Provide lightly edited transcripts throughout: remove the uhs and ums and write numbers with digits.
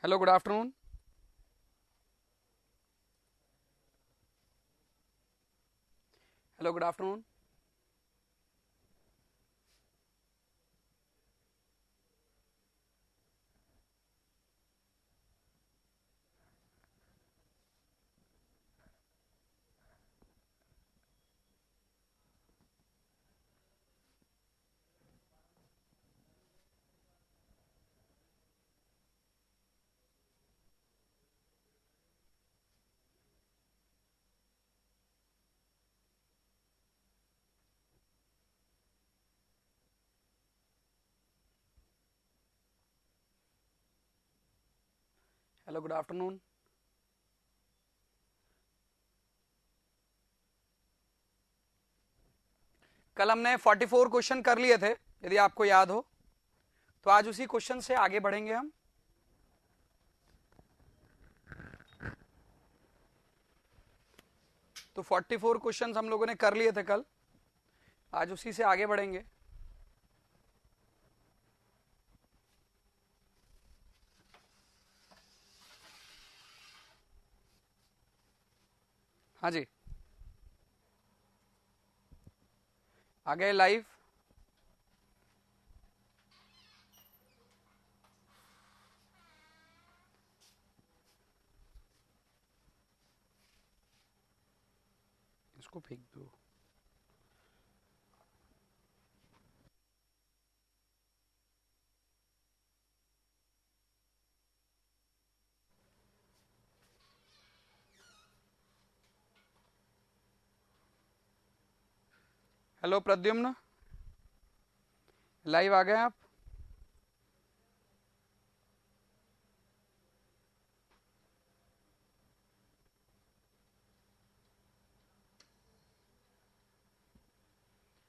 Hello, good afternoon. Hello, good afternoon. Hello, good afternoon. कल हमने 44 question कर लिए थे, यदि आपको याद हो। तो आज उसी क्वेश्चन से आगे बढ़ेंगे हम। तो 44 क्वेश्चन हम लोगों ने कर लिए थे कल। आज उसी से आगे बढ़ेंगे। हाँ जी, आ गए लाइव। इसको फेंक दो। हेलो प्रद्युम्न, लाइव आ गए आप।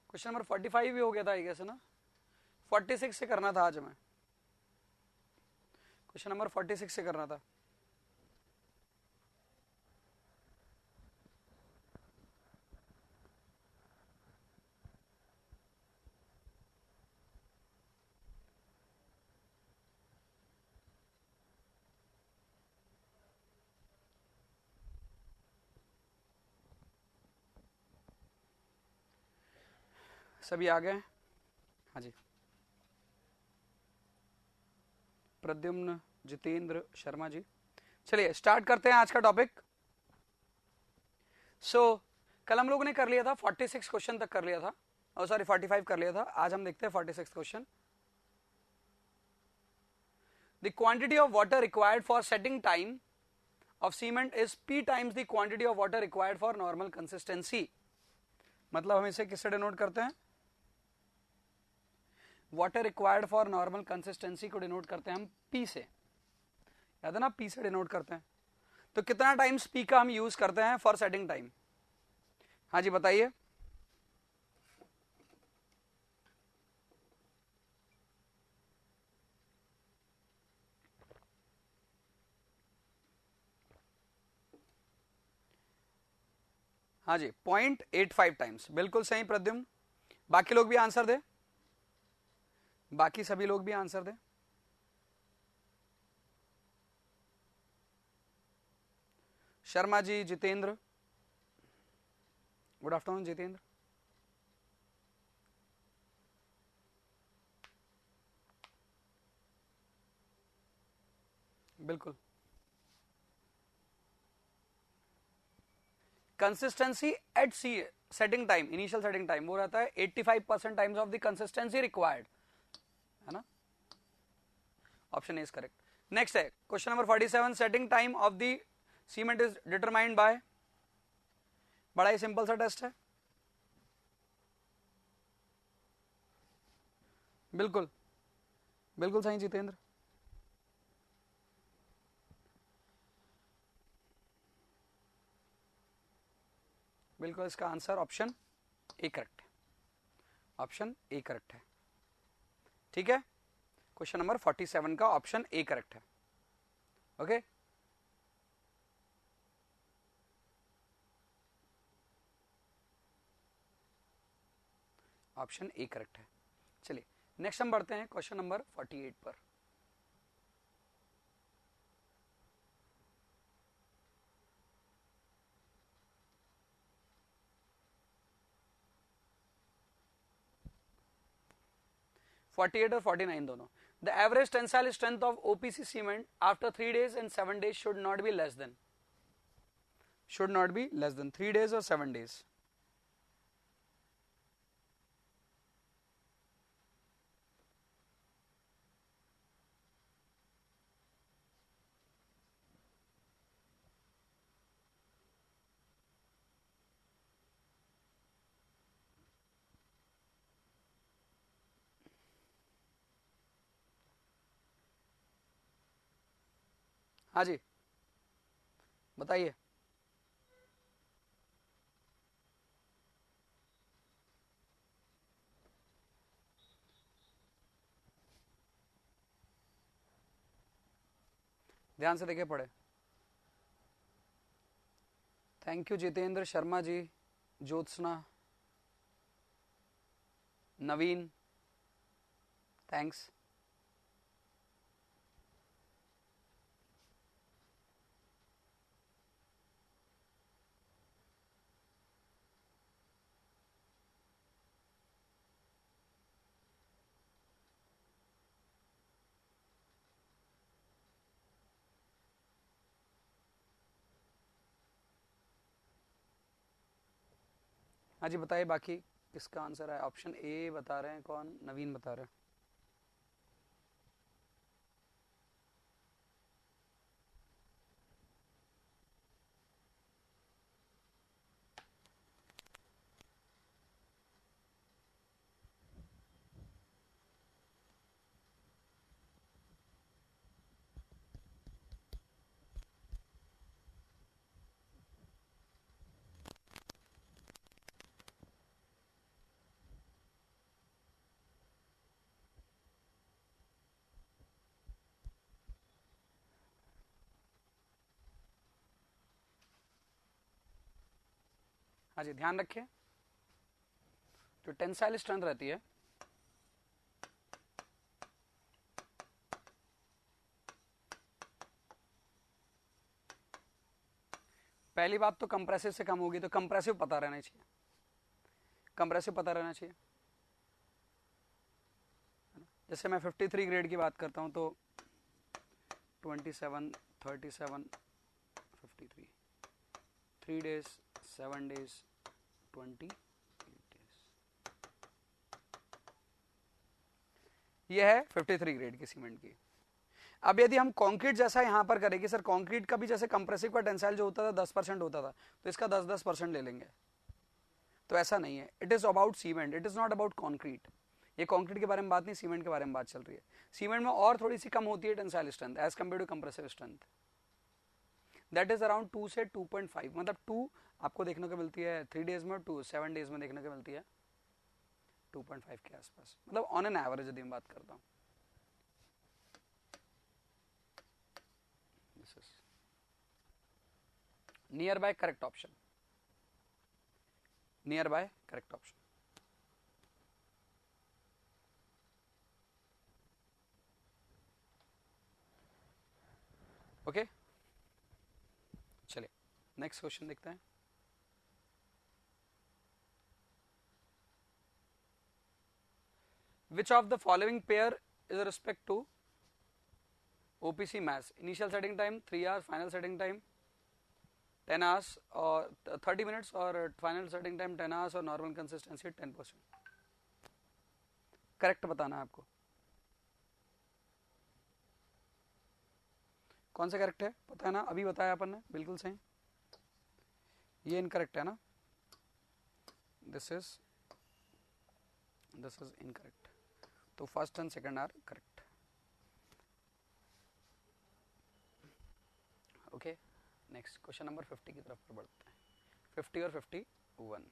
क्वेश्चन नंबर 45 भी हो गया था आई गेस, है ना। 46 से करना था आज हमें। क्वेश्चन नंबर 46 से करना था। सभी आ गए। हाँ जी, प्रद्युम्न, जितेंद्र, शर्मा जी। चलिए स्टार्ट करते हैं आज का टॉपिक। कल हम लोगों ने कर लिया था 46 क्वेश्चन तक कर लिया था, और सॉरी 45 कर लिया था। आज हम देखते हैं 46 question. The quantity of water required for setting time of cement is P times the quantity of water required for normal consistency. मतलब हम इसे किससे डिनोट करते हैं? Water required for normal consistency को डिनोट करते हैं हम P से। याद है ना, P से डिनोट करते हैं। तो कितना टाइम्स P का हम यूज करते हैं फॉर सेटिंग टाइम? हाँ जी, बताइए। हाँ जी, 0.85 टाइम्स, बिल्कुल सही प्रद्युम्न। बाकी लोग भी आंसर दे, बाकी सभी लोग भी आंसर दें। शर्मा जी, जितेंद्र। Good afternoon Jitendra. बिल्कुल। Consistency at C setting time, initial setting time वो रहता है 85% times of the consistency required, है ना। Option is correct. नेक्स्ट है question number 47। Setting time of the cement is determined by. बड़ा ही सिंपल सा टेस्ट है। बिल्कुल, बिल्कुल सही जितेंद्र। बिल्कुल, इसका आंसर ऑप्शन ए करेक्ट है। ऑप्शन ए करेक्ट है। ठीक है, क्वेश्चन नंबर 47 का ऑप्शन ए करेक्ट है। ओके, ऑप्शन ए करेक्ट है। चलिए नेक्स्ट हम बढ़ते हैं क्वेश्चन नंबर 48 पर। 48 और 49 दोनों. The average tensile strength of OPC cement after 3 days and 7 days should not be less than 3 days or 7 days. हाँ जी बताइए. ध्यान से देखिए पढ़े. Thank you Jitendra Sharma ji, Jyotsna, Naveen, thanks. हाँ जी बताइए बाकी किसका आंसर है. ऑप्शन ए बता रहे हैं कौन? नवीन बता रहे हैं. हाँ जी ध्यान रखिए, जो टेंसाइल स्ट्रेंथ रहती है पहली बात तो कंप्रेसिव से कम होगी, तो कंप्रेसिव पता रहना चाहिए. कंप्रेसिव पता रहना चाहिए. जैसे मैं 53 ग्रेड की बात करता हूं तो 27, 37, 53, 3 days, 7 days, 28 days. ये है 53 ग्रेड की सीमेंट की. अब यदि हम कंक्रीट जैसा यहां पर करेंगे, सर कंक्रीट का भी जैसे कंप्रेसिव का टेंसाइल जो होता था 10% होता था, तो इसका 10% ले लेंगे. तो ऐसा नहीं है. It is about cement, it is not about concrete. ये कंक्रीट के बारे में बात नहीं, सीमेंट के बारे में बात चल रही है. सीमेंट में और थोड़ी सी कम होती है tensile strength as compare to compressive strength. That is around 2 से 2.5. मतलब 2 आपको देखने को मिलती है 3 डेज में, 2 7 डेज में देखने को मिलती है 2.5 के आसपास. मतलब ऑन एन एवरेज यदि मैं बात करता हूँ. This is near by correct option. Near by correct option. Okay चलिए नेक्स्ट क्वेश्चन देखते हैं. Which of the following pair is respect to OPC mass? Initial setting time 3 hours, final setting time 10 hours or 30 minutes, or final setting time 10 hours, or normal consistency 10%. Correct बताना है आपको. कौन सा correct है पता है ना, अभी बताया अपन ने, बिल्कुल सही. ये इनकरेक्ट है ना, दिस इज इनकरेक्ट. तो first and second are correct. Okay next question number 50 की तरफ बढ़ते हैं. 50 और 51.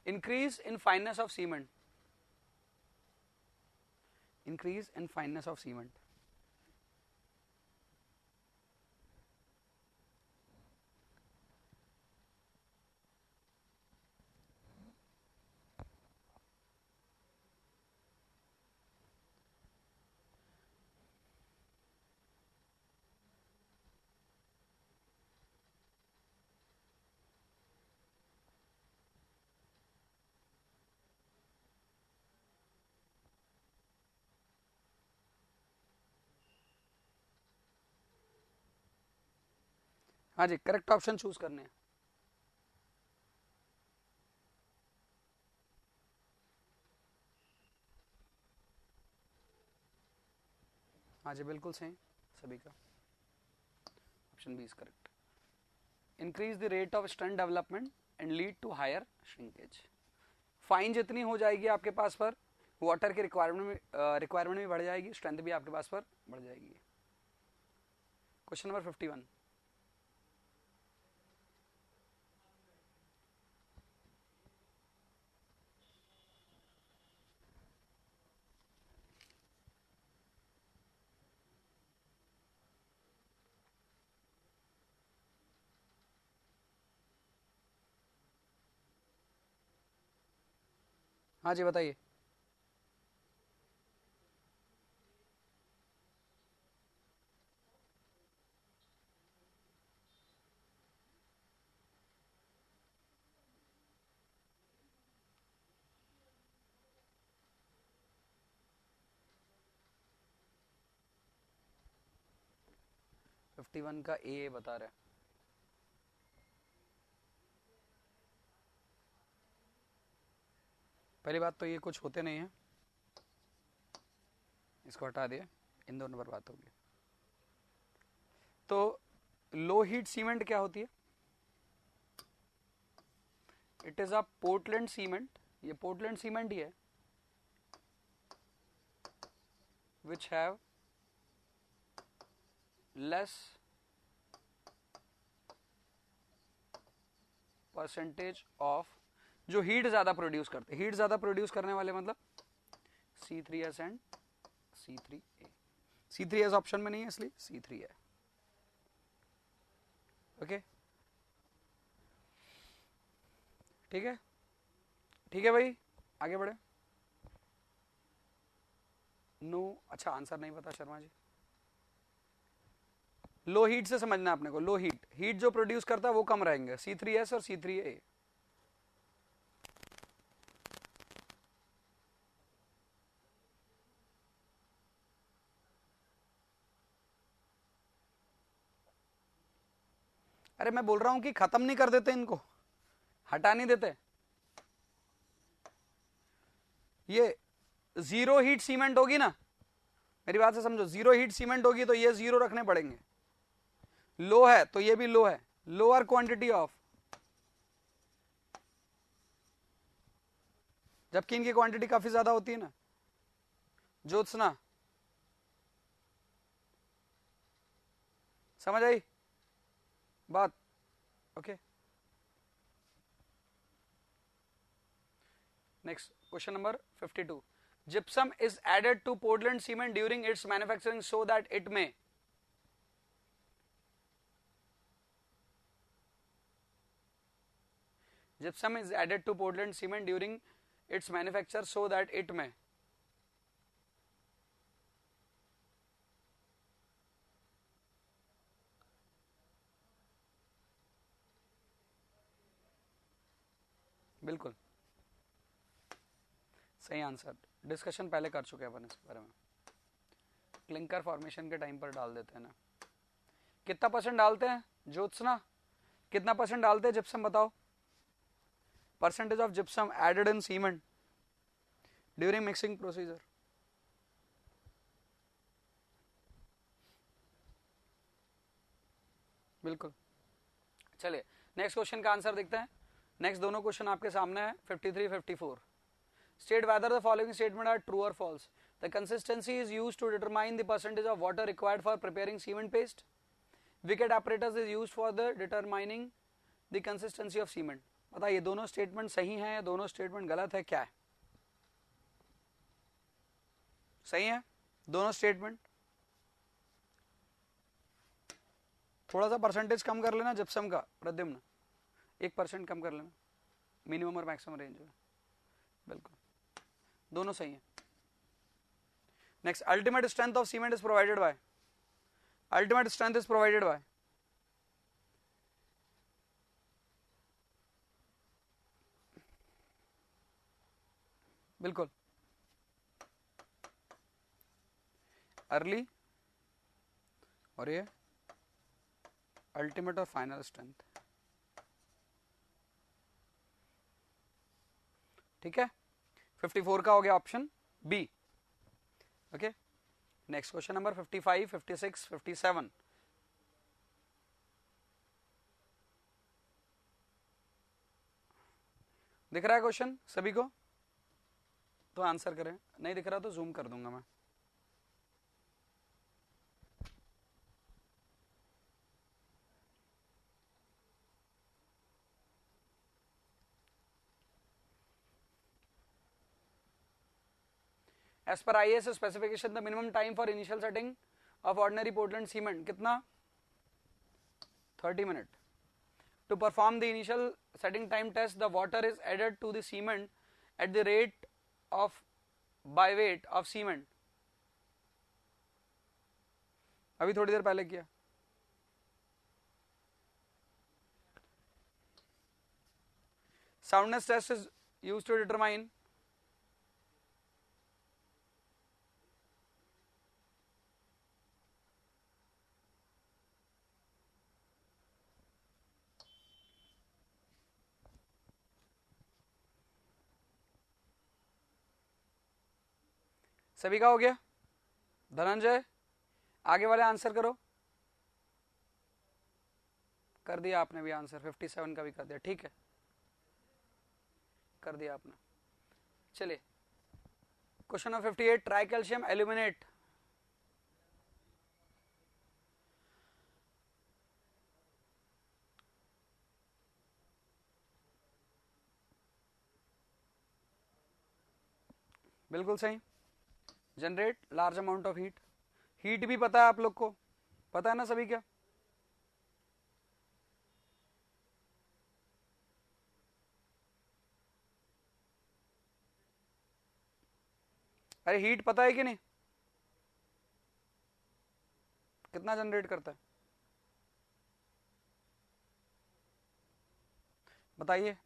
Increase in fineness of cement. Increase in fineness of cement. हाँ जी, करेक्ट ऑप्शन चूज करने हैं। हाँ जी, बिल्कुल सही सभी का, option B is correct. Increase the rate of stunt development and lead to higher shrinkage. Fine जितनी हो जाएगी आपके पास पर, वाटर की रिक्वायरमेंट भी बढ़ जाएगी, स्ट्रेंथ भी आपके पास पर बढ़ जाएगी। Question number 51। हाँ जी बताइए। फिफ्टी वन का ए बता रहे हैं। पहली बात तो ये कुछ होते नहीं है, इसको हटा दिए, इन दोनों पर बात होगी। तो लो हीट सीमेंट क्या होती है? It is a Portland cement, ये पोर्टलैंड सीमेंट ही है, which have less percentage of, जो हीट ज्यादा प्रोड्यूस करते, हीट ज्यादा प्रोड्यूस करने वाले मतलब C3S and C3A। C3S option में नहीं है इसलिए C3 है। ओके ठीक है, ठीक है भाई, आगे बढ़े। नो, अच्छा आंसर नहीं पता शर्मा जी। लो हीट से समझना है अपने को, लो हीट, हीट जो प्रोड्यूस करता है वो कम रहेंगे, C3S और C3A। अरे मैं बोल रहा हूं कि खत्म नहीं कर देते इनको, हटा नहीं देते। ये जीरो हीट सीमेंट होगी ना, मेरी बात से समझो, जीरो हीट सीमेंट होगी तो ये जीरो रखने पड़ेंगे। लो है तो ये भी लो है, लोअर क्वांटिटी ऑफ, जबकि इनकी क्वांटिटी काफी ज्यादा होती है ना। ज्योत्सना समझ आई बात? Okay next question number 52। gypsum is added to Portland cement during its manufacturing so that it may, gypsum is added to Portland cement during its manufacture so that it may, बिल्कुल सही answer. Discussion पहले कर चुके हैं अपन इसके बारे में, clinker formation के टाइम पर डाल देते हैं ना। कितना परसेंट डालते हैं ज्योत्सना, कितना परसेंट डालते हैं जिप्सम बताओ? Percentage of gypsum added in cement during mixing procedure. बिल्कुल, चलिए नेक्स्ट क्वेश्चन का आंसर देखते हैं। नेक्स्ट दोनों क्वेश्चन आपके सामने है 53 54। State whether the following statement are true और false. The consistency is used to determine the percentage of water required for preparing cement paste. Vicat apparatus is used for the determining the consistency of cement. बताइए दोनों statement सही हैं या दोनों statement गलत है, क्या है? सही है दोनों स्टेटमेंट। थोड़ा सा परसेंटेज कम कर लेना जिप्सम का प्रद्युम्न, 1% कम कर लेना मिनिमम और मैक्सिमम रेंज में। बिल्कुल दोनों सही है। Next, ultimate strength of cement is provided by, ultimate strength is provided by, बिल्कुल अर्ली और ये अल्टीमेट और फाइनल स्ट्रेंथ, ठीक है। 54 का हो गया option B. Okay, next question number 55, 56, 57। दिख रहा है क्वेश्चन सभी को? तो आंसर करें, नहीं दिख रहा तो जूम कर दूंगा मैं। As per IS specification, the minimum time for initial setting of ordinary Portland cement कितना? 30 minutes. To perform the initial setting time test, the water is added to the cement at the rate of by weight of cement. अभी थोड़ी देर पहले किया। Soundness test is used to determine सभी का हो गया? धनंजय, आगे वाले आंसर करो। कर दिया आपने भी आंसर, 57 का भी कर दिया, ठीक है, कर दिया आपने। चलिए question number 58, try calcium aluminate बिल्कुल सही। Generate large amount of heat, heat भी पता है आप लोग को, पता है ना सभी क्या? अरे हीट पता है कि नहीं, कितना जनरेट करता है बताइए?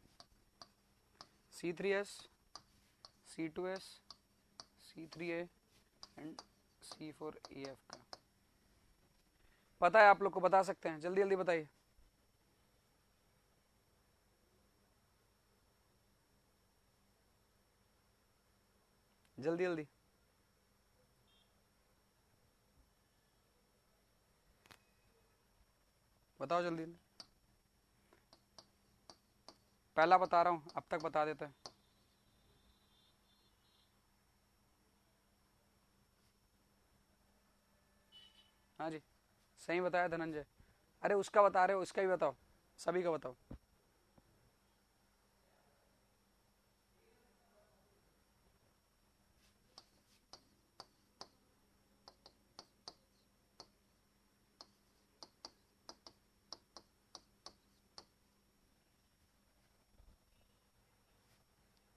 C3S, C2S, C3A and C4EF का पता है आप लोग को, बता सकते हैं, जल्दी जल्दी बताइए। जल्दी जल्दी बताओ, जल्दी जल्दी। पहला बता रहा हूं, अब तक बता देते हैं। हाँ जी, सही बताया धनंजय। अरे उसका बता रहे हो, इसका भी बताओ, सभी का बताओ।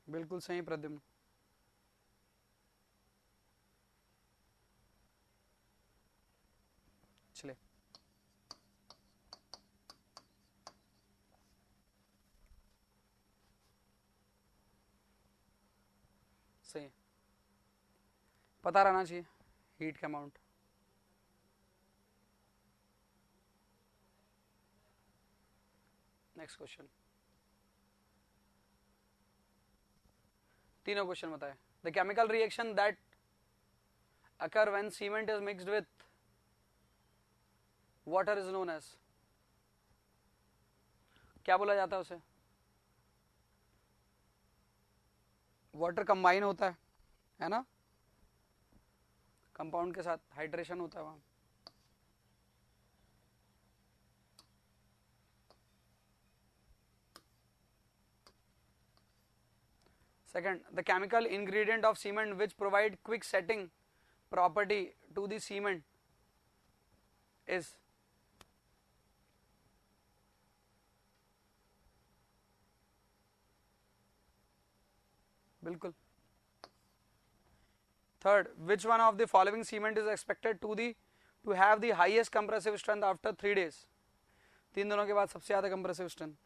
बिल्कुल सही प्रद्युम्न। चले सही, पता रहना चाहिए हीट का अमाउंट। नेक्स्ट क्वेश्चन, तीनों क्वेश्चन बताए। The chemical reaction that occur when cement is mixed with water is known as, क्या बोला जाता है उसे? वाटर कंबाइन होता है ना, कंपाउंड के साथ हाइड्रेशन होता है वहां। Second, the chemical ingredient of cement which provide quick setting property to the cement is, बिल्कुल। Third, which one of the following cement is expected to have the highest compressive strength after 3 days? तीन दिनों के बाद सबसे ज्यादा compressive strength।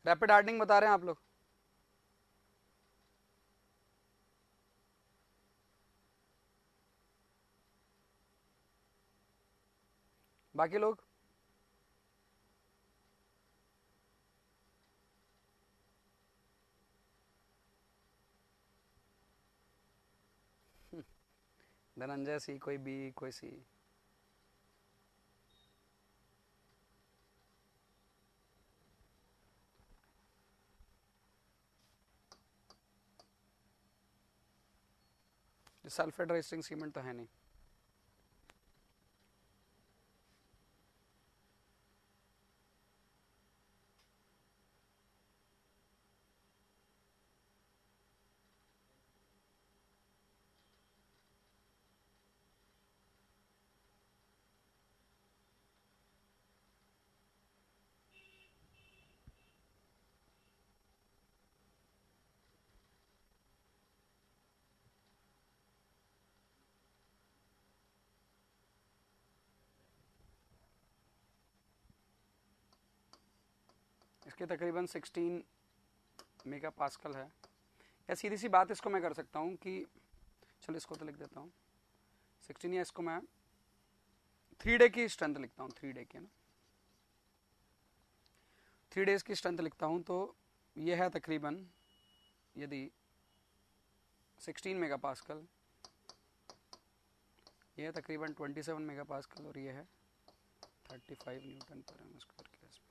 Rapid hardening बता रहे हैं आप लोग? बाकी लोग? धनंजय सी, कोई बी, कोई सी। सल्फेट रेजिस्टिंग सीमेंट तो है नहीं। इसके तकरीबन 16 मेगा पास्कल है। या सीधी सी बात इसको मैं कर सकता हूँ कि चलो इसको तो लिख देता हूँ 16, या इसको मैं 3 डे की स्ट्रेंथ लिखता हूँ, 3 डे की, ना 3 डेज की स्ट्रेंथ लिखता हूँ। तो ये है तकरीबन, यदि 16 मेगा पास्कल, ये है तकरीबन 27 मेगा पास्कल, और ये है 35 न्यूटन पर एम स्क्वायर के आसपास।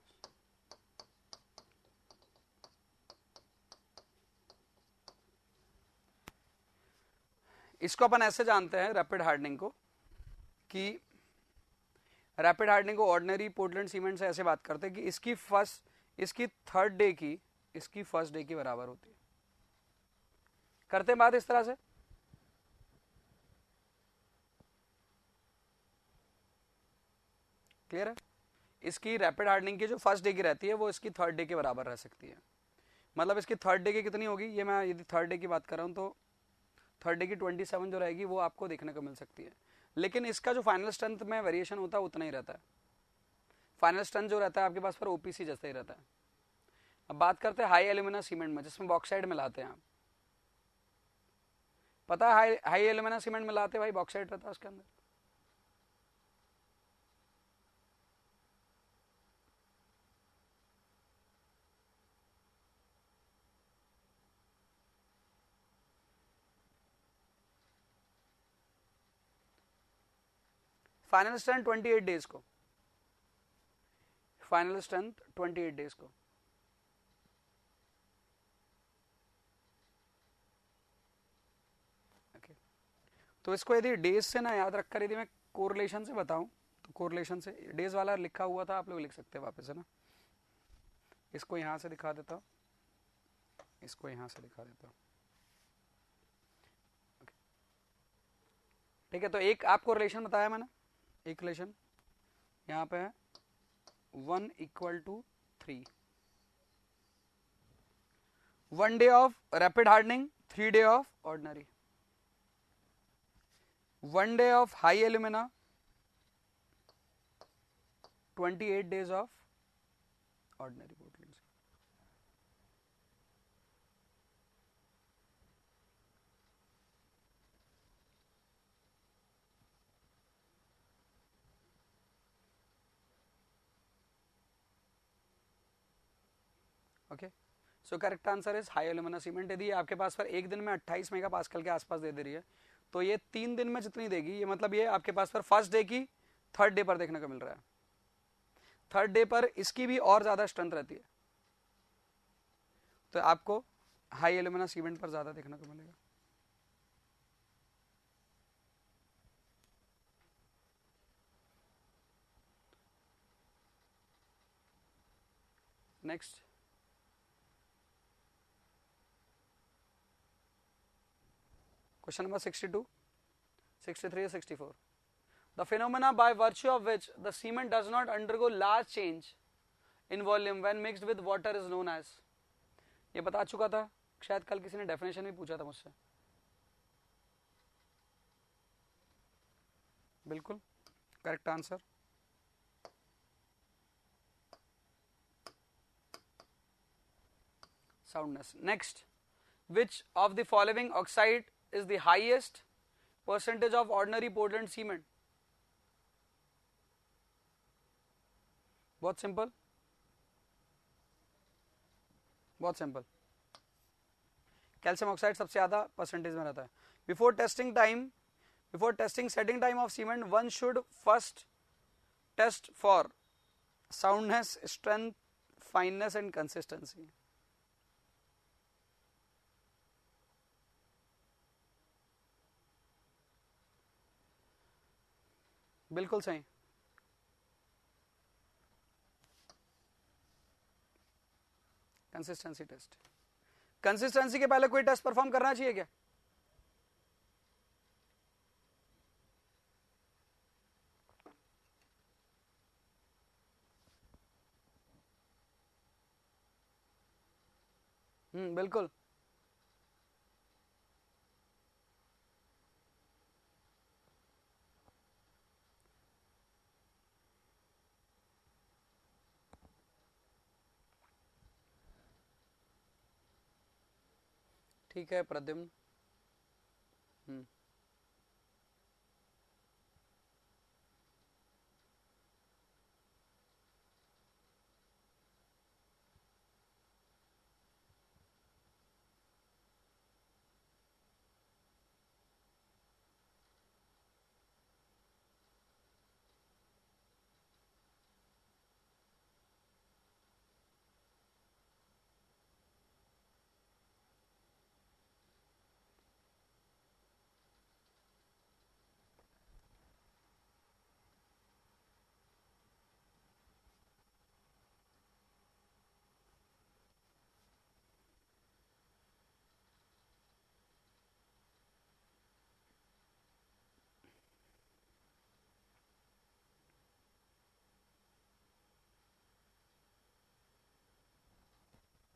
इसको अपन ऐसे जानते हैं रैपिड हार्डनिंग को, कि रैपिड हार्डनिंग को ऑर्डिनरी पोर्टलैंड सीमेंट से ऐसे बात करते हैं कि इसकी थर्ड डे की इसकी फर्स्ट डे की बराबर होती है। करते हैं बात इस तरह से। क्लियर है? इसकी रैपिड हार्डनिंग की जो फर्स्ट डे की रहती है वो इसकी थर्ड डे के बराबर रह सकती है। मतलब इसकी थर्ड डे की कितनी होगी, ये मैं यदि थर्ड डे की बात कर रहा हूँ तो थर्ड डे की 27 जो रहेगी वो आपको देखने को मिल सकती है। लेकिन इसका जो फाइनल स्ट्रेंथ में वेरिएशन होता है उतना ही रहता है। फाइनल स्ट्रेंथ जो रहता है आपके पास पर ओपीसी जैसा ही रहता है। अब बात करते हैं हाई एल्यूमिना सीमेंट में, जिसमें बॉक्साइड मिलाते हैं आप। पता है हाई एल्यूमिना सीमेंट मिलाते हैं भाई, बॉक्साइड रहता है उसके अंदर। फाइनल स्ट्रेंथ 28 डेज को, फाइनल स्ट्रेंथ 28 डेज को। ओके, तो इसको यदि डेज से ना याद रखकर यदि मैं कोरिलेशन से बताऊं, तो कोरिलेशन से डेज वाला लिखा हुआ था, आप लोग लिख सकते हैं वापस, है ना। इसको यहां से दिखा देता हूं, इसको यहां से दिखा देता हूं। ठीक है, तो एक आपको रिलेशन बताया मैंने, एक रिलेशन यहाँ पे है 1 equal to 3। 1 day of rapid hardening, 3 day of ordinary. 1 day of high alumina, 28 days of ordinary Portland. Okay, so correct answer is high alumina cement. यदि आपके पास पर एक दिन में 28 मेगा पास्कल के आसपास दे रही है, तो ये 3 दिन में जितनी देगी, ये मतलब ये आपके पास पर फर्स्ट डे की थर्ड डे पर देखने को मिल रहा है। थर्ड डे पर इसकी भी और ज्यादा स्ट्रेंथ रहती है, तो आपको हाई एल्यूमिना सीमेंट पर ज्यादा देखने को मिलेगा। Next, question number 62, 63 or 64. The phenomena by virtue of which the cement does not undergo large change in volume when mixed with water is known as। ये बता चुका था, शायद कल किसी ने डेफिनेशन भी पूछा था मुझसे। बिल्कुल correct answer. soundness. Next, which of the following oxide is the highest percentage of ordinary Portland cement? बहुत सिंपल, बहुत सिंपल. कैल्शियम ऑक्साइड सबसे ज्यादा परसेंटेज में रहता है. Before testing setting time of cement, one should first test for soundness, strength, fineness and consistency. बिल्कुल सही. Consistency test. Consistency के पहले कोई टेस्ट परफॉर्म करना चाहिए क्या? बिल्कुल. ठीक है प्रद्युम्न.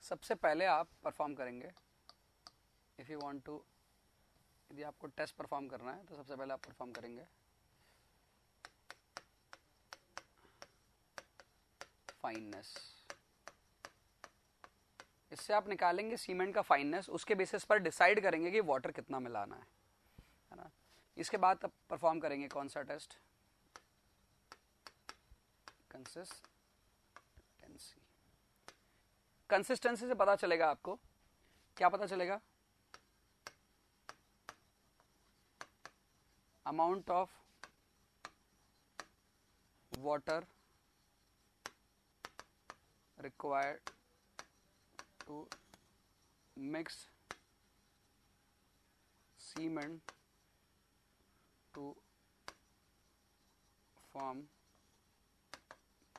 सबसे पहले आप परफॉर्म करेंगे, इफ यू वांट टू, यदि आपको टेस्ट परफॉर्म करना है तो सबसे पहले आप परफॉर्म करेंगे फाइननेस. इससे आप निकालेंगे सीमेंट का फाइननेस, उसके बेसिस पर डिसाइड करेंगे कि वाटर कितना मिलाना है ना. इसके बाद आप परफॉर्म करेंगे कौन सा टेस्ट? कंसिस्टेंसी. कंसिस्टेंसी से पता चलेगा आपको क्या पता चलेगा? Amount of water required to mix cement to form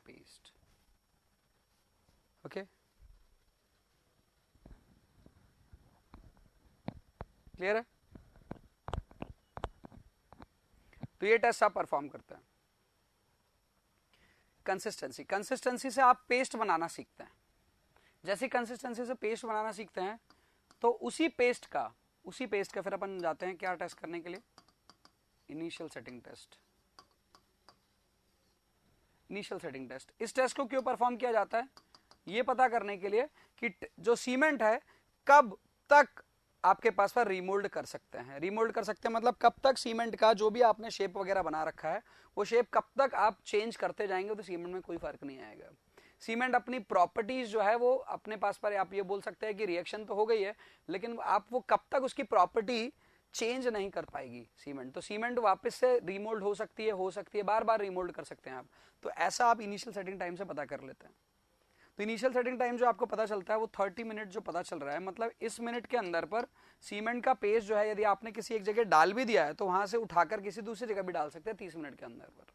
paste. Okay, clear है? तो ये टेस्ट आप परफॉर्म करते हैं. कंसिस्टेंसी से आप पेस्ट बनाना सीखते हैं. जैसे कंसिस्टेंसी से पेस्ट बनाना सीखते हैं तो उसी पेस्ट का फिर अपन जाते हैं क्या टेस्ट करने के लिए? Initial setting test. इस टेस्ट को क्यों परफॉर्म किया जाता है? ये पता करने के लिए कि जो सीमेंट है कब तक आपके पास पर रीमोल्ड कर सकते हैं. मतलब कब तक सीमेंट का जो भी आपने शेप वगैरह बना रखा है वो शेप कब तक आप चेंज करते जाएंगे तो सीमेंट में कोई फर्क नहीं आएगा. सीमेंट अपनी प्रॉपर्टीज जो है वो अपने पास पर, आप ये बोल सकते हैं कि रिएक्शन तो हो गई है लेकिन आप वो कब तक उसकी प्रॉपर्टी चेंज नहीं कर पाएगी सीमेंट. तो सीमेंट वापस से रीमोल्ड हो सकती है, बार बार रीमोल्ड कर सकते हैं आप. तो ऐसा आप इनिशियल सेटिंग टाइम से पता कर लेते हैं. तो इनिशियल सेटिंग टाइम जो आपको पता चलता है वो 30 मिनट जो पता चल रहा है, मतलब इस मिनट के अंदर पर सीमेंट का पेस्ट जो है यदि आपने किसी एक जगह डाल भी दिया है तो वहां से उठाकर किसी दूसरी जगह भी डाल सकते हैं 30 मिनट के अंदर पर.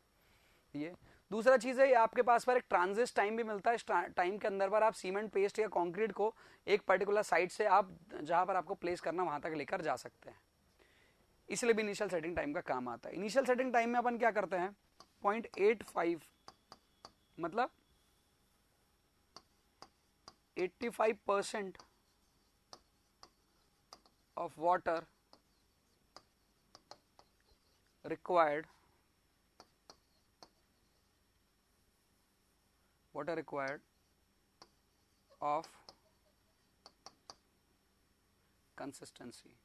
ये दूसरा चीज है, आपके पास पर एक ट्रांजिट टाइम भी मिलता है. इस टाइम के अंदर पर आप सीमेंट पेस्ट या कंक्रीट को एक पर्टिकुलर साइट से आप जहां पर आपको प्लेस करना वहां तक लेकर जा सकते हैं. इसलिए भी इनिशियल सेटिंग टाइम का काम आता है. इनिशियल सेटिंग टाइम में अपन क्या करते हैं? 0.85 मतलब 85% of water required of consistency.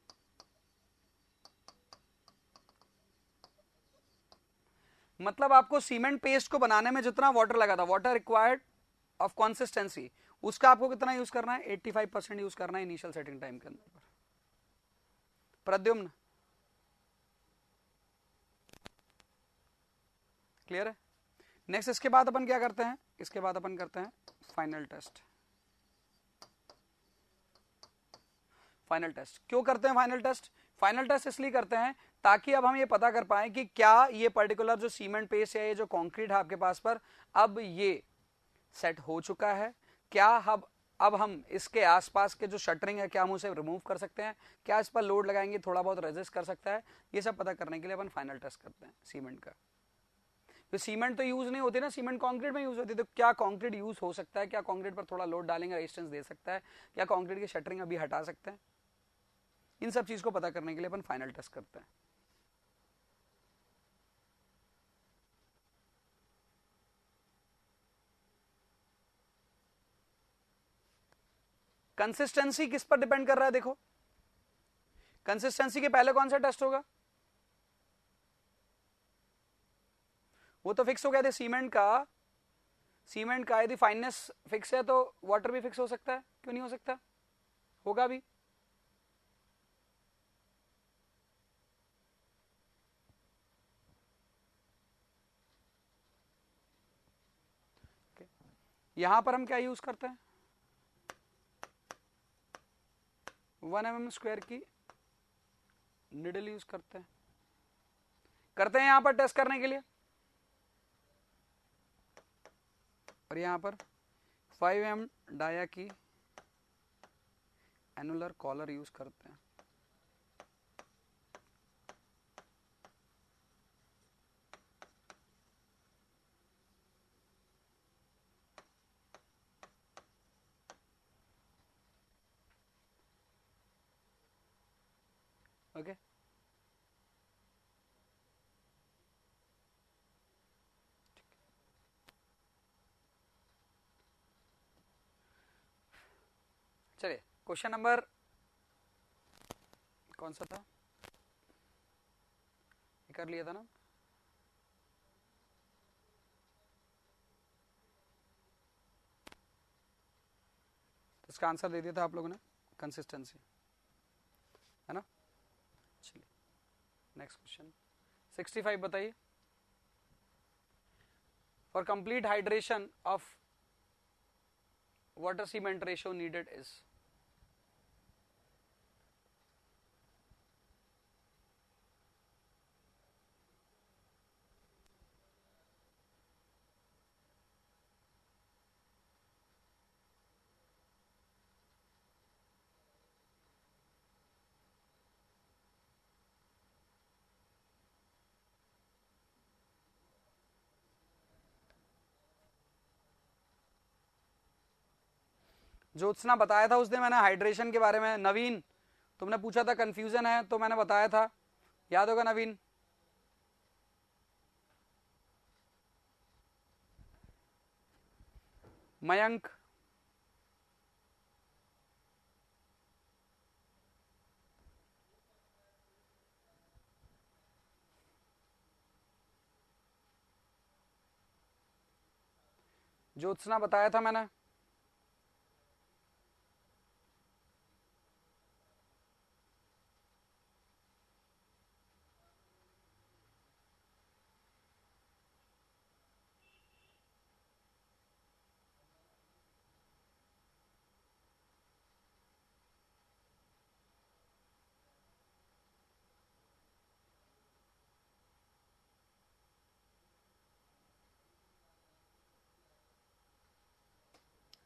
मतलब आपको सीमेंट पेस्ट को बनाने में जितना वाटर लगा था, वाटर रिक्वायर्ड ऑफ कंसिस्टेंसी, उसका आपको कितना यूज करना है? 85% यूज करना है इनिशियल सेटिंग टाइम के अंदर। प्रद्युम्न क्लियर है? नेक्स्ट इसके बाद अपन क्या करते हैं? इसके बाद अपन करते हैं फाइनल टेस्ट। फाइनल टेस्ट क्यों करते हैं फाइनल टेस्ट? फाइनल टेस्ट इसलिए करते हैं ताकि अब हम ये पता कर पाए कि क्या ये पर्टिकुलर जो सीमेंट पेस्ट या ये जो कंक्रीट है आपके पास पर, अब ये सेट हो चुका है क्या? अब हम इसके आसपास के जो शटरिंग है क्या हम उसे रिमूव कर सकते हैं? क्या इस पर लोड लगाएंगे थोड़ा बहुत रेजिस्ट कर सकता है? ये सब पता करने के लिए अपन फाइनल टेस्ट करते हैं सीमेंट का। तो सीमेंट तो यूज नहीं होती ना, सीमेंट कंक्रीट में यूज होती है, तो क्या कंक्रीट यूज हो सकता है? क्या कंक्रीट पर थोड़ा लोड डालेंगे रेजिस्टेंस दे सकता है? क्या कंक्रीट की शटरिंग अभी हटा सकते हैं? इन सब चीज को पता करने के लिए अपन फाइनल टेस्ट करते हैं। कंसिस्टेंसी किस पर डिपेंड कर रहा है? देखो, कंसिस्टेंसी के पहले कौन सा टेस्ट होगा? वो तो फिक्स हो गया था सीमेंट का यदि फाइननेस फिक्स है तो वाटर भी फिक्स हो सकता है, क्यों नहीं हो सकता? होगा भी। यहां पर हम क्या यूज करते हैं? 1 mm स्क्वायर की निडल यूज करते हैं यहां पर टेस्ट करने के लिए, और यहां पर 5 mm डाया की एनुलर कॉलर यूज करते हैं। ओके, चलिए क्वेश्चन नंबर कौन सा था? ये कर लिया था ना? तो इसका आंसर दे दिया था आप लोगों ने, कंसिस्टेंसी, है ना? चलिए नेक्स्ट क्वेश्चन 65 बताइए। For complete hydration of water cement ratio needed is? Jyotsna बताया था उसने, मैंने हाइड्रेशन के बारे में। नवीन तुमने पूछा था कंफ्यूजन है तो मैंने बताया था, याद होगा नवीन? मयंक, ज्योत्सना बताया था मैंने।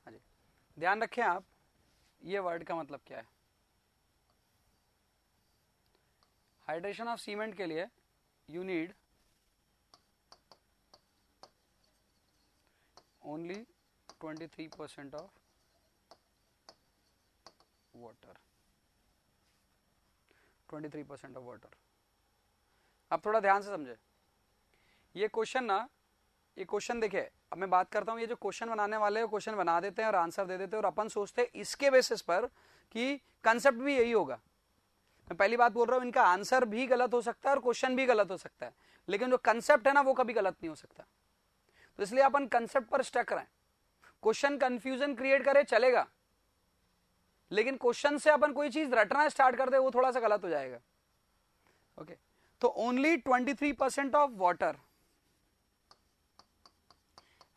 हाँ जी, ध्यान रखें आप, ये वर्ड का मतलब क्या है। हाइड्रेशन ऑफ सीमेंट के लिए you need only 23% of water, 23% of water. अब थोड़ा ध्यान से समझे ये क्वेश्चन ना, ये क्वेश्चन देखिए, अब मैं बात करता हूं, ये जो क्वेश्चन बनाने वाले हैं क्वेश्चन बना देते हैं और आंसर दे देते हैं, और अपन सोचते हैं इसके बेसिस पर कि कंसेप्ट भी यही होगा। मैं पहली बात बोल रहा हूं, इनका आंसर भी गलत हो सकता है और क्वेश्चन भी गलत हो सकता है, लेकिन जो कंसेप्ट है ना वो कभी गलत नहीं हो सकता। तो इसलिए अपन कंसेप्ट पर स्टक रहें। क्वेश्चन कंफ्यूजन क्रिएट करे चलेगा, लेकिन क्वेश्चन से अपन कोई चीज रटना स्टार्ट कर दे वो थोड़ा सा गलत हो जाएगा। ओके, तो only 23% of water.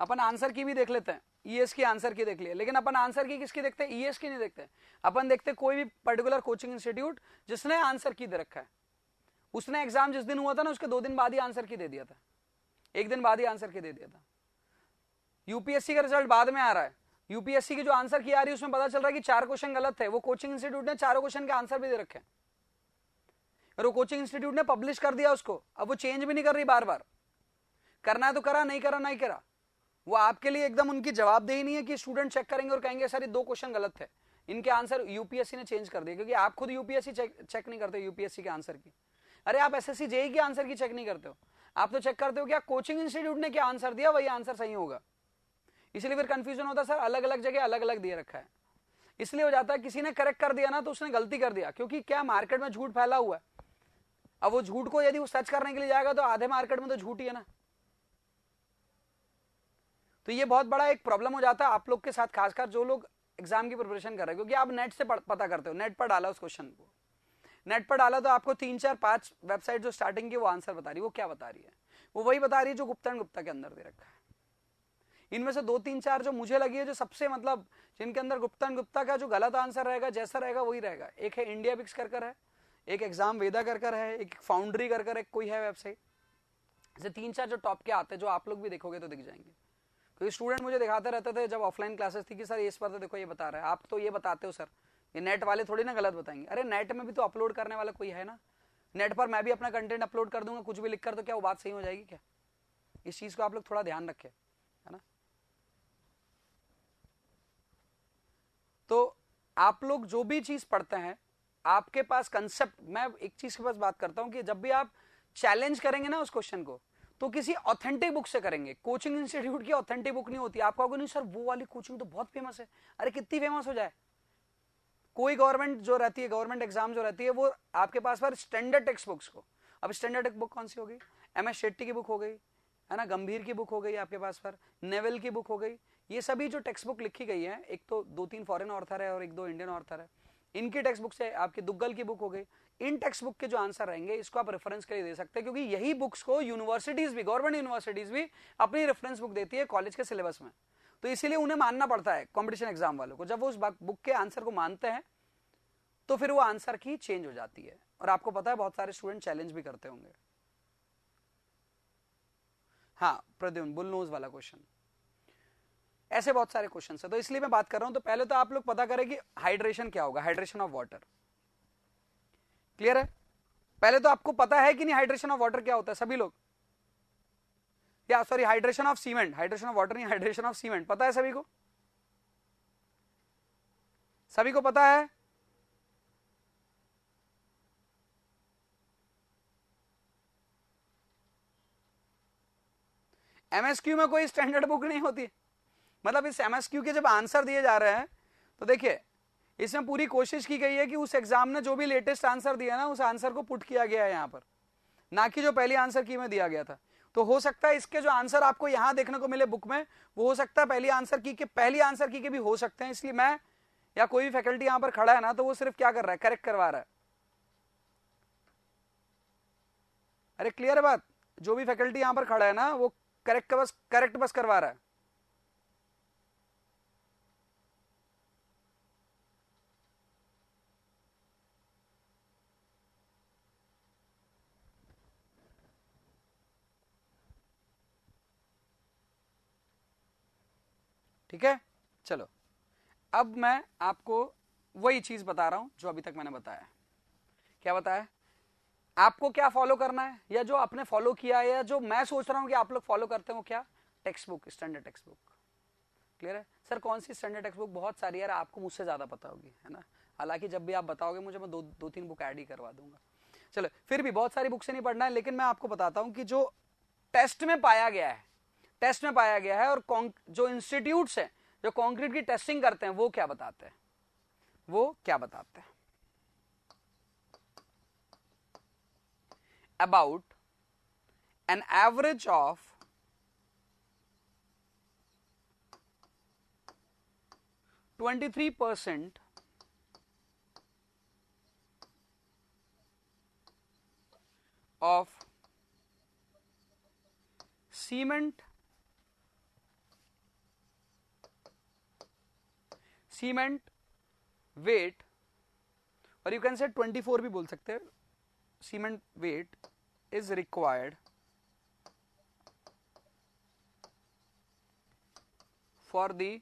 Upon answer की भी देख लेते हैं, ईएस की आंसर की देख लिया, लेकिन अपन आंसर की किसकी देखते हैं, ईएस की नहीं देखते। अपन देखते कोई भी पर्टिकुलर कोचिंग इंस्टीट्यूट जिसने आंसर की दे रखा है, उसने एग्जाम जिस दिन हुआ था ना उसके 2 दिन बाद ही आंसर की दे दिया था, 1 दिन बाद ही आंसर की दे दिया था। यूपीएससी का रिजल्ट बाद में आ रहा है, यूपीएससी की जो आंसर की आ रही है उसमें पता चल रहा है कि 4 क्वेश्चन गलत थे, वो कोचिंग इंस्टीट्यूट ने 4 क्वेश्चन के आंसर भी दे रखे हैं, और वो कोचिंग इंस्टीट्यूट ने पब्लिश कर दिया उसको। अब वो चेंज भी नहीं कर रही बार बार, करना है तो करा, नहीं करा नहीं करा। वो आपके लिए एकदम उनकी जवाबदेही नहीं है कि स्टूडेंट चेक करेंगे और कहेंगे सर ये 2 क्वेश्चन गलत थे, इनके आंसर यूपीएससी ने चेंज कर दिए, क्योंकि आप खुद यूपीएससी चेक नहीं करते यूपीएससी के आंसर की। अरे आप एसएससी जेई के आंसर की चेक नहीं करते हो, आप तो चेक करते हो क्या कोचिंग इंस्टीट्यूट ने क्या आंसर दिया वही आंसर सही होगा। इसलिए फिर कंफ्यूजन होता है, सर अलग अलग जगह अलग अलग दिए रखा है, इसलिए हो जाता है किसी ने करेक्ट कर दिया ना तो उसने गलती कर दिया, क्योंकि क्या मार्केट में झूठ फैला हुआ है। अब वो झूठ को यदि वो सच करने के लिए जाएगा तो आधे मार्केट में तो झूठ ही है ना। तो ये बहुत बड़ा एक प्रॉब्लम हो जाता है आप लोग के साथ, खासकर जो लोग एग्जाम की प्रिपरेशन कर रहे हैं, क्योंकि आप नेट से पता करते हो, नेट पर डाला उस क्वेश्चन को, नेट पर डाला तो आपको 3 4 5 वेबसाइट जो स्टार्टिंग की वो आंसर बता रही है, वो क्या बता रही है, वो वही बता रही है जो गुप्ता एंड गुप्ता के अंदर दे रखा है। इनमें से 2 3 4 जो मुझे लगी है जो सबसे मतलब जिनके अंदर गुप्ता एंड गुप्ता का जो गलत आंसर रहेगा जैसा रहेगा वही रहेगा। एक है इंडिया बिक्स कर है, एक एग्जाम वेदा कर है, एक फाउंड्री कर एक कोई है वेबसाइट। ऐसे 3 4 जो टॉप के आते हैं जो आप लोग भी देखोगे तो दिख जाएंगे, क्योंकि स्टूडेंट मुझे दिखाते रहते थे जब ऑफलाइन क्लासेस थी कि सर इस पर तो देखो ये बता रहा है, आप तो ये बताते हो सर, ये नेट वाले थोड़ी ना गलत बताएंगे। अरे नेट में भी तो अपलोड करने वाला कोई है ना, नेट पर मैं भी अपना कंटेंट अपलोड कर दूंगा कुछ भी लिखकर, तो क्या वो बात सही हो जाएगी क्या? इस चीज को आप लोग थोड़ा ध्यान रखें, है ना। तो आप लोग जो भी चीज पढ़ते हैं आपके पास कंसेप्ट, मैं एक चीज के पास बात करता हूं कि जब भी आप चैलेंज करेंगे ना उस क्वेश्चन को तो किसी ऑथेंटिक बुक से करेंगे। कोचिंग इंस्टीट्यूट की ऑथेंटिक बुक नहीं होती। आप कहोगे नहीं सर वो वाली कोचिंग तो बहुत फेमस है, अरे कितनी फेमस हो जाए, कोई गवर्नमेंट जो रहती है, गवर्नमेंट एग्जाम जो रहती है वो आपके पास पर स्टैंडर्ड टेक्स्ट बुक्स को, अब स्टैंडर्ड टेक्स्ट बुक कौन सी हो गई, MS शेट्टी की बुक हो गई, है ना, गंभीर की बुक हो गई आपके पास पर, नेवल की बुक हो गई, ये सभी जो टेक्स्ट बुक लिखी गई है, एक तो 2 3 फॉरेन ऑर्थर है और 1 2 इंडियन ऑर्थर है, इनकी टेक्स्ट बुक से आपकी दुग्गल की बुक हो गई। इन टेक्स्ट बुक के जो आंसर रहेंगे इसको आप रेफरेंस के लिए दे सकते हैं, क्योंकि यही बुक्स को यूनिवर्सिटीज भी, गवर्नमेंट यूनिवर्सिटीज भी अपनी रेफरेंस बुक देती है कॉलेज के सिलेबस में। तो इसीलिए उन्हें मानना पड़ता है कॉम्पिटिशन एग्जाम वालों को, जब वो उस बुक के आंसर को मानते हैं तो फिर वो आंसर की चेंज हो जाती है। और आपको पता है बहुत सारे स्टूडेंट चैलेंज भी करते होंगे। हाँ प्रद्युम्न, बुल नोज वाला क्वेश्चन, ऐसे बहुत सारे क्वेश्चन है, तो इसलिए मैं बात कर रहा हूं। तो पहले तो आप लोग पता करें कि हाइड्रेशन क्या होगा, हाइड्रेशन ऑफ वाटर। क्लियर है? पहले तो आपको पता है कि नहीं हाइड्रेशन ऑफ वाटर क्या होता है सभी लोग, या sorry hydration of cement, hydration of water नहीं, हाइड्रेशन ऑफ सीमेंट पता है सभी को? सभी को पता है? MSQ में कोई स्टैंडर्ड बुक नहीं होती, मतलब इस MSQ के जब आंसर दिए जा रहे हैं तो देखिए इसमें पूरी कोशिश की गई है कि उस एग्जाम ने जो भी लेटेस्ट आंसर दिया ना उस आंसर को पुट किया गया है यहां पर, ना कि जो पहली आंसर की में दिया गया था। तो हो सकता है इसके जो आंसर आपको यहां देखने को मिले बुक में वो हो सकता है पहली आंसर की के भी हो सकते हैं। इसलिए मैं या कोई भी फैकल्टी यहां पर खड़ा है ना तो वो सिर्फ क्या कर रहा है, करेक्ट करवा रहा है। अरे क्लियर है बात? जो भी फैकल्टी यहां पर खड़ा है ना वो करेक्ट बस करवा रहा है। ठीक है, चलो अब मैं आपको वही चीज बता रहा हूं जो अभी तक मैंने बताया। क्या बताया? आपको क्या फॉलो करना है, या जो आपने फॉलो किया है, या जो मैं सोच रहा हूं कि आप लोग फॉलो करते हो, क्या? Text book, standard text book. Clear है? सर कौन सी स्टैंडर्ड टेक्स्ट बुक? बहुत सारी यार, आपको मुझसे ज्यादा पता होगी, है ना। हालांकि जब भी आप बताओगे मुझे मैं दो तीन बुक ऐड ही करवा दूंगा। चलो फिर भी बहुत सारी बुक से नहीं पढ़ना है, लेकिन मैं आपको बताता हूं कि जो टेस्ट में पाया गया है, टेस्ट में पाया गया है, और जो इंस्टीट्यूट्स हैं जो कॉन्क्रीट की टेस्टिंग करते हैं वो क्या बताते हैं, वो क्या बताते हैं? About an average of 23% of cement weight, or you can say 24 भी बोल सकते हैं, cement weight is required for the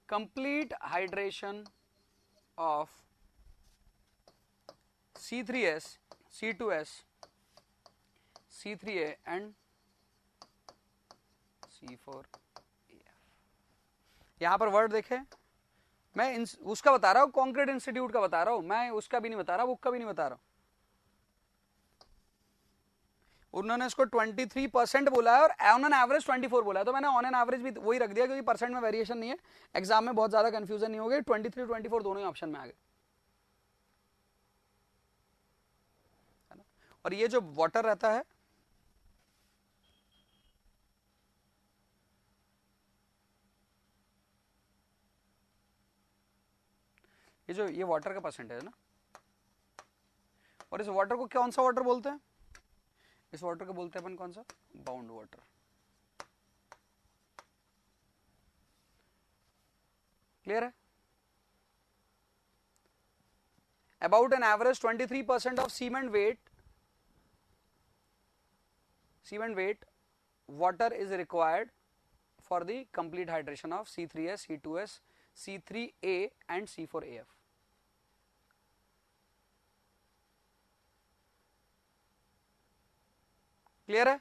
complete hydration of C3S, C2S, C3A and C4AF. यहां पर वर्ड देखें, मैं उसका बता रहा हूं, कॉन्क्रीट इंस्टीट्यूट का बता रहा हूं, मैं उसका भी नहीं बता रहा, बुक का भी नहीं बता रहा हूं. उन्होंने इसको 23% बोला है और ऑन एन एवरेज 24 बोला है, तो मैंने ऑन एन एवरेज भी वही रख दिया क्योंकि परसेंट में वेरिएशन नहीं है, एग्जाम में बहुत ज्यादा कंफ्यूजन नहीं हो गई. 23 24 दोनों ही ऑप्शन में आ गए. और ये जो वाटर रहता है, ये वाटर का परसेंटेज है ना, और इस वाटर को कौन सा वाटर बोलते हैं? इस वाटर को बोलते हैं अपन कौन सा? Bound water. क्लियर है? About an average 23% of cement weight water is required for the complete hydration of C3S, C2S, C3A and C4AF. Clear है?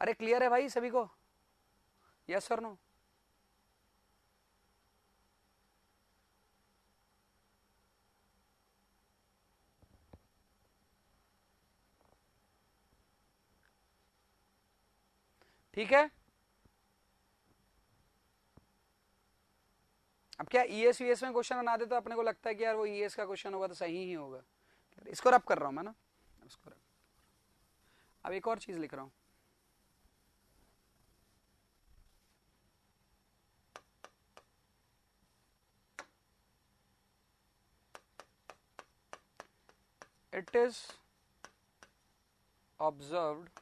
अरे क्लियर है भाई सभी को? यस और नो? ठीक है. अब क्या ES वीएस में क्वेश्चन बना दे तो अपने को लगता है कि यार वो ES का क्वेश्चन होगा तो सही ही होगा. इसको रब कर रहा हूं मैं ना, इसको रब. अब एक और चीज लिख रहा हूं, it is observed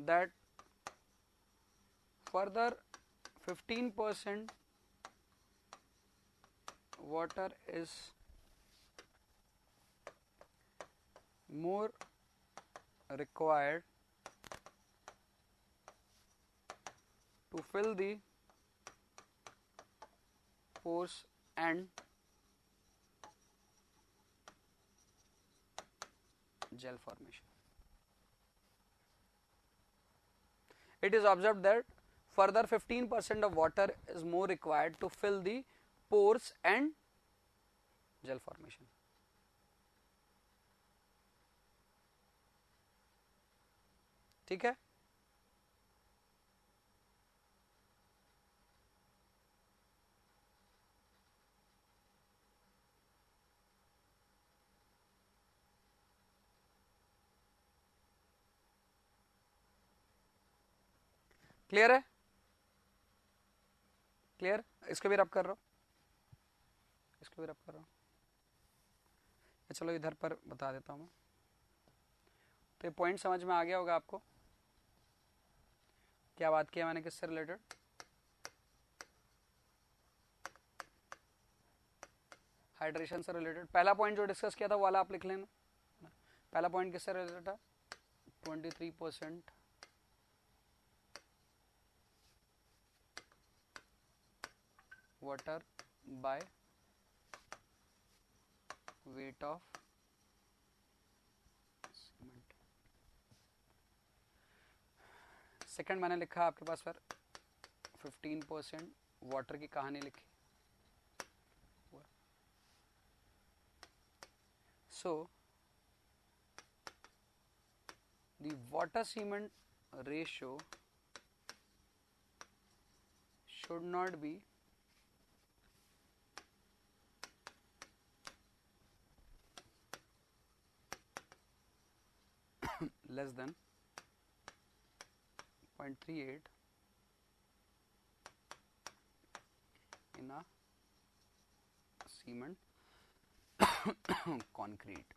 that further 15% water is more required to fill the pores and gel formation. It is observed that further 15% of water is more required to fill the pores and gel formation. ठीक है? Clear है? Clear? इसको भी रब कर रहा हूं, इसको भी रब कर रहा हूं. चलो इधर पर बता देता हूं मैं. तो ये पॉइंट समझ में आ गया होगा आपको, क्या बात किया मैंने किससे रिलेटेड? हाइड्रेशन से रिलेटेड. पहला पॉइंट जो डिस्कस किया था वो वाला आप लिख लेना. पहला पॉइंट किससे रिलेटेड था? 23% water by weight of cement. Second मैंने लिखा आपके पास पर 15% वाटर की कहानी लिखी. So the water cement ratio should not be less than 0.38 in a cement concrete.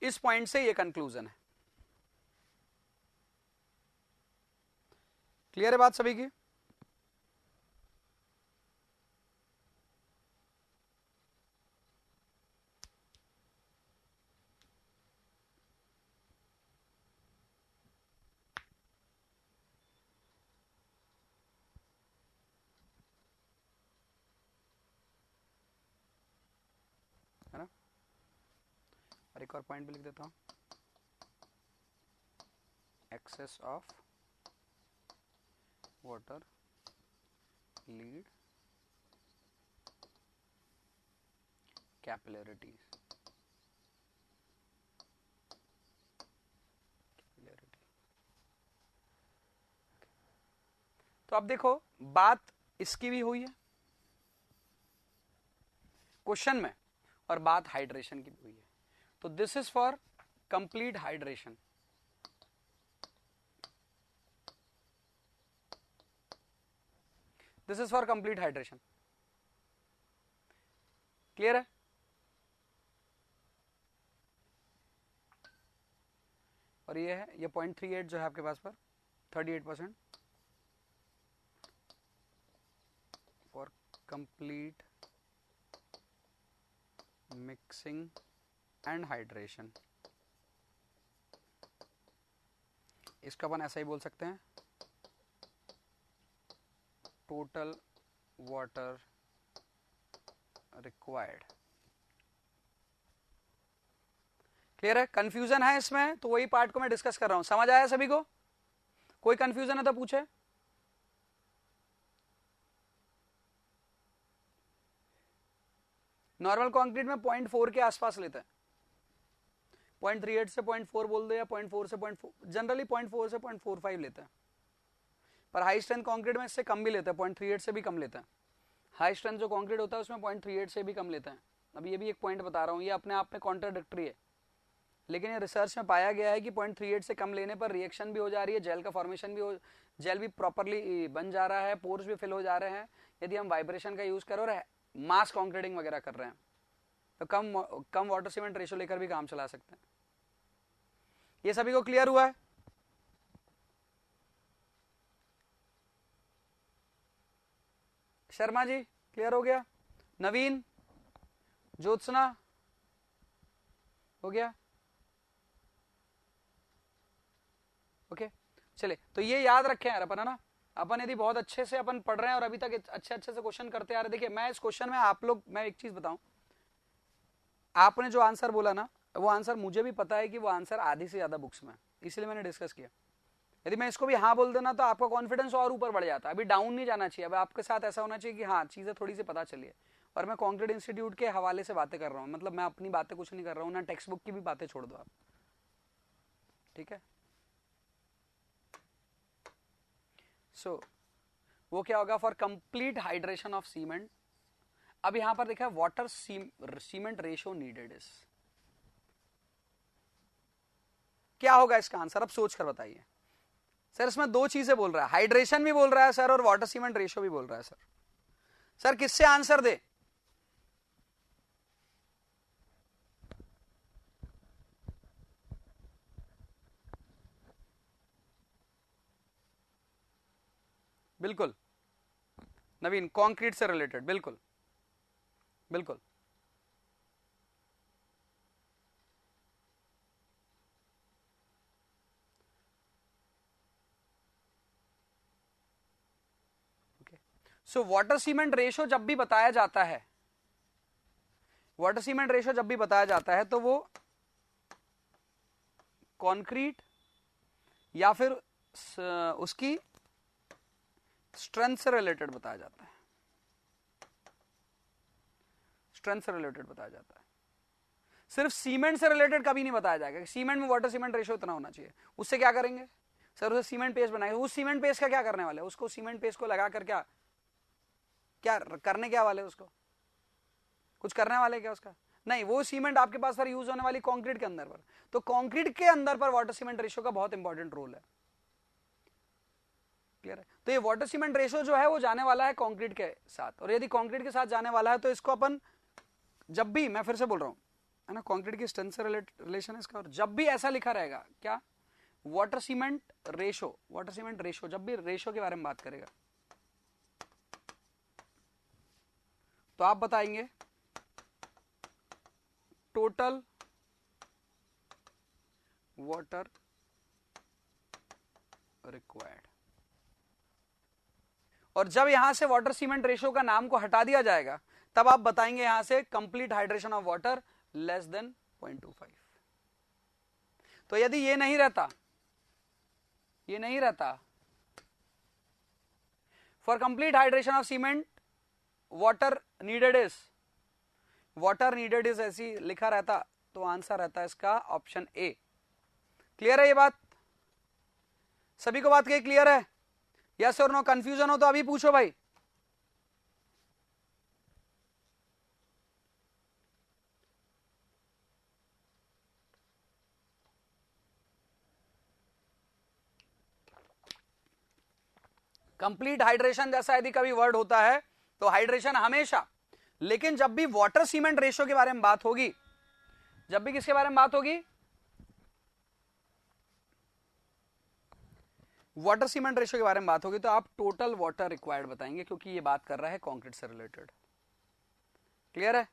इस पॉइंट से ये कंक्लूजन है. क्लियर है बात सभी की? है ना? और एक और पॉइंट भी लिख देता हूं, excess of water lead capillarity. तो अब देखो बात इसकी भी हुई है क्वेश्चन में, और बात हाइड्रेशन की भी हुई है. तो this is for complete hydration. This is for complete hydration. Clear है? और ये है, ये 0.38 जो है आपके पास पर 38% for complete mixing and hydration. इसका अपन ऐसा ही बोल सकते हैं, टोटल वाटर रिक्वायर्ड. क्लियर है? कंफ्यूजन है इसमें तो वही पार्ट को मैं डिस्कस कर रहा हूं. समझ आया सभी को? कोई कंफ्यूजन है तो पूछे. नॉर्मल कंक्रीट में 0.4 के आसपास लेते हैं. 0.38 से 0.4 बोल दो, या 0.4 से 0.4, जनरली 0.4 से 0.45 लेते हैं. पर हाई स्ट्रेंथ कंक्रीट में इससे कम भी लेते हैं, 0.38 से भी कम लेते हैं. हाई स्ट्रेंथ जो कंक्रीट होता है उसमें 0.38 से भी कम लेते हैं. अभी ये भी एक पॉइंट बता रहा हूँ, ये अपने आप में कॉन्ट्राडिक्टरी है, लेकिन ये रिसर्च में पाया गया है कि 0.38 से कम लेने पर रिएक्शन भी हो जा रही है, जेल का फॉर्मेशन भी हो, जेल भी प्रॉपरली बन जा रहा है, पोर्स भी फिल हो जा रहे हैं. यदि हम वाइब्रेशन का यूज कर रहे हैं, मास कॉन्क्रीटिंग वगैरह कर रहे हैं, तो कम वाटर सीमेंट रेशो लेकर भी काम चला सकते हैं. ये सभी को क्लियर हुआ है? शर्मा जी क्लियर हो गया? नवीन, ज्योत्सना हो गया? ओके चले. तो ये याद रखें यार अपन, है ना, अपन यदि बहुत अच्छे से अपन पढ़ रहे हैं और अभी तक अच्छे अच्छे से क्वेश्चन करते आ रहे. देखिए मैं इस क्वेश्चन में आप लोग, मैं एक चीज बताऊं, आपने जो आंसर बोला ना, वो आंसर मुझे भी पता है कि वो आंसर आधी से ज्यादा बुक्स में, इसलिए मैंने डिस्कस किया. यदि मैं इसको भी हाँ बोल देना तो आपका कॉन्फिडेंस और ऊपर बढ़ जाता है. अभी डाउन नहीं जाना चाहिए. अब आपके साथ ऐसा होना चाहिए कि हाँ चीजें थोड़ी सी पता चलिए. और मैं कॉन्क्रीट इंस्टीट्यूट के हवाले से बातें कर रहा हूँ, मतलब मैं अपनी बातें कुछ नहीं कर रहा हूँ ना, टेक्स्ट बुक की भी बातें छोड़ दो आप. ठीक है? सो वो क्या होगा, for complete hydration of cement. अब यहां पर देखा water cement ratio needed is, क्या होगा इसका आंसर? अब सोच कर बताइए. सर इसमें दो चीजें बोल रहा है, हाइड्रेशन भी बोल रहा है सर और वाटर सीमेंट रेशियो भी बोल रहा है सर. सर किससे आंसर दे? बिल्कुल नवीन, कंक्रीट से रिलेटेड. बिल्कुल बिल्कुल. सो वाटर सीमेंट रेशो जब भी बताया जाता है, वाटर सीमेंट रेशो जब भी बताया जाता है तो वो कंक्रीट या फिर उसकी स्ट्रेंथ से रिलेटेड बताया जाता है. स्ट्रेंथ से रिलेटेड बताया जाता है. सिर्फ सीमेंट से रिलेटेड कभी नहीं बताया जाएगा कि सीमेंट में वाटर सीमेंट रेशियो इतना होना चाहिए। उससे क्या करेंगे सर, उसे सीमेंट पेस्ट बनाएंगे। उस सीमेंट पेस्ट का क्या करने वाले, उसको सीमेंट पेस्ट को लगा कर क्या क्या करने क्या वाले, उसको कुछ करने वाले क्या उसका, नहीं। वो सीमेंट आपके पास पर यूज होने वाली कंक्रीट के अंदर पर, तो कंक्रीट के अंदर पर वाटर सीमेंट रेशियो का बहुत इंपॉर्टेंट रोल है। क्लियर है? तो ये वाटर सीमेंट रेशियो जो है वो जाने वाला है कंक्रीट के साथ, और यदि कंक्रीट के साथ जाने वाला है तो इसको अपन जब भी, मैं फिर से बोल रहा हूं है ना, कंक्रीट की स्ट्रेंथ से रिलेशन है इसका, और जब भी ऐसा लिखा रहेगा क्या, water cement ratio, water cement ratio, जब भी रेशियो के बारे में बात करेगा तो आप बताएंगे टोटल वाटर रिक्वायर्ड, और जब यहां से वाटर सीमेंट रेशियो का नाम को हटा दिया जाएगा तब आप बताएंगे यहां से complete hydration of water less than 0.25। तो यदि ये नहीं रहता, ये नहीं रहता, for complete hydration of cement water needed is, water needed is ऐसी लिखा रहता, तो आंसर रहता है इसका ऑप्शन ए। क्लियर है ये बात? सभी को बात क्लियर है? यस और नो? कंफ्यूजन हो तो अभी पूछो भाई। कंप्लीट हाइड्रेशन जैसा यदि कभी वर्ड होता है तो हाइड्रेशन हमेशा, लेकिन जब भी वाटर सीमेंट रेशियो के बारे में बात होगी, जब भी किसके बारे में बात होगी, वाटर सीमेंट रेशियो के बारे में बात होगी, तो आप टोटल वाटर रिक्वायर्ड बताएंगे, क्योंकि ये बात कर रहा है कंक्रीट से रिलेटेड। क्लियर है?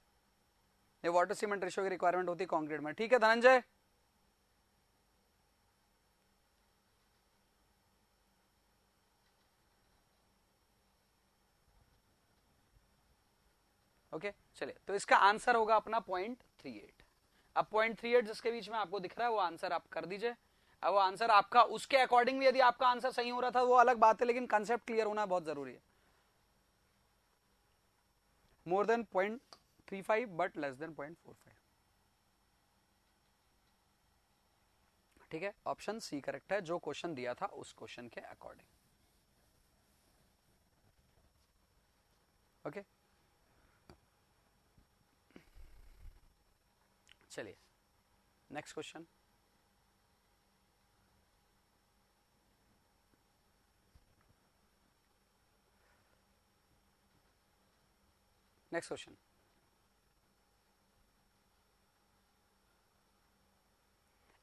ये वाटर सीमेंट रेशियो की रिक्वायरमेंट होती है कंक्रीट में। ठीक है धनंजय? ओके चलिए, तो इसका आंसर होगा अपना 0.38। अब 0.38 जिसके बीच में आपको दिख रहा है वो आंसर आप कर दीजिए। अब वो आंसर आपका उसके अकॉर्डिंग भी, यदि आपका आंसर सही हो रहा था वो अलग बात है, लेकिन कंसेप्ट क्लियर होना बहुत जरूरी है। More than 0.35 but less than 0.45। ठीक है, ऑप्शन सी करेक्ट है, जो क्वेश्चन दिया था उस क्वेश्चन के अकॉर्डिंग। ओके चलिए next question. Next question,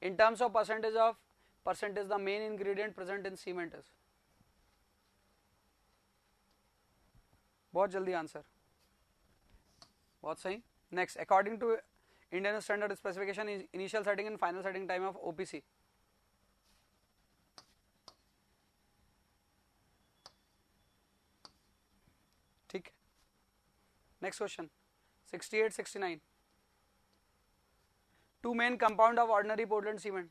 in terms of percentage the main ingredient present in cement is, बहुत जल्दी आंसर, बहुत सही। Next, according to Indian standard specification initial setting and final setting time of OPC, ठीक। Next question 68 69, two main compound of ordinary Portland cement,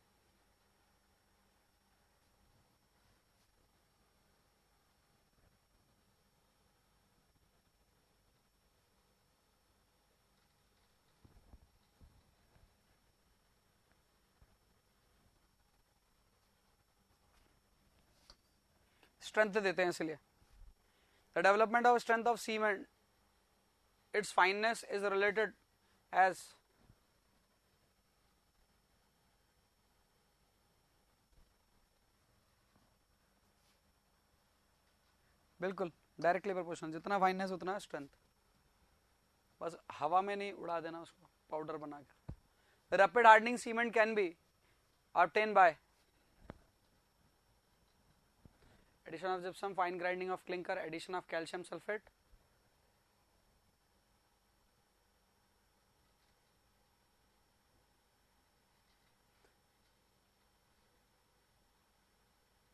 strength देते हैं इसलिए। The development of strength of cement, it's fineness is related as, बिल्कुल directly proportional, जितना fineness उतना strength, बस हवा में नहीं उड़ा देना उसको पाउडर बनाकर। Rapid hardening cement can be obtained by addition of gypsum, fine grinding of clinker, addition of calcium sulfate,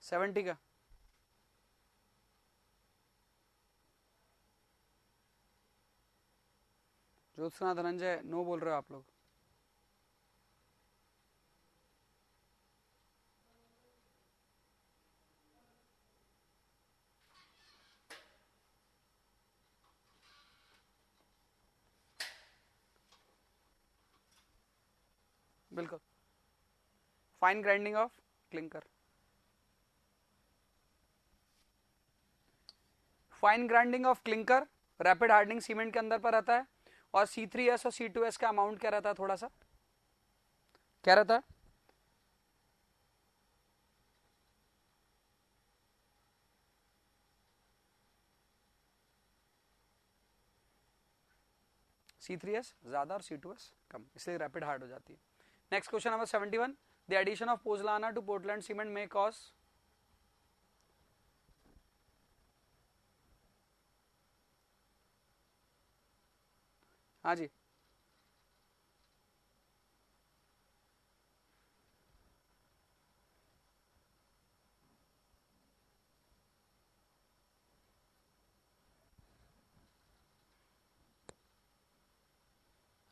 seventy का ज्योत्सना धनंजय नो बोल रहे हो आप लोग। बिल्कुल. Fine grinding of clinker. Fine grinding of clinker rapid hardening cement के अंदर पर रहता है. और C3S और C2S का अमाउंट क्या रहता है, थोड़ा सा क्या रहता है? C3S ज्यादा और C2S कम, इसलिए रैपिड हार्ड हो जाती है. Next question number 71. The addition of pozzolana to Portland cement में कॉज. हाँ जी.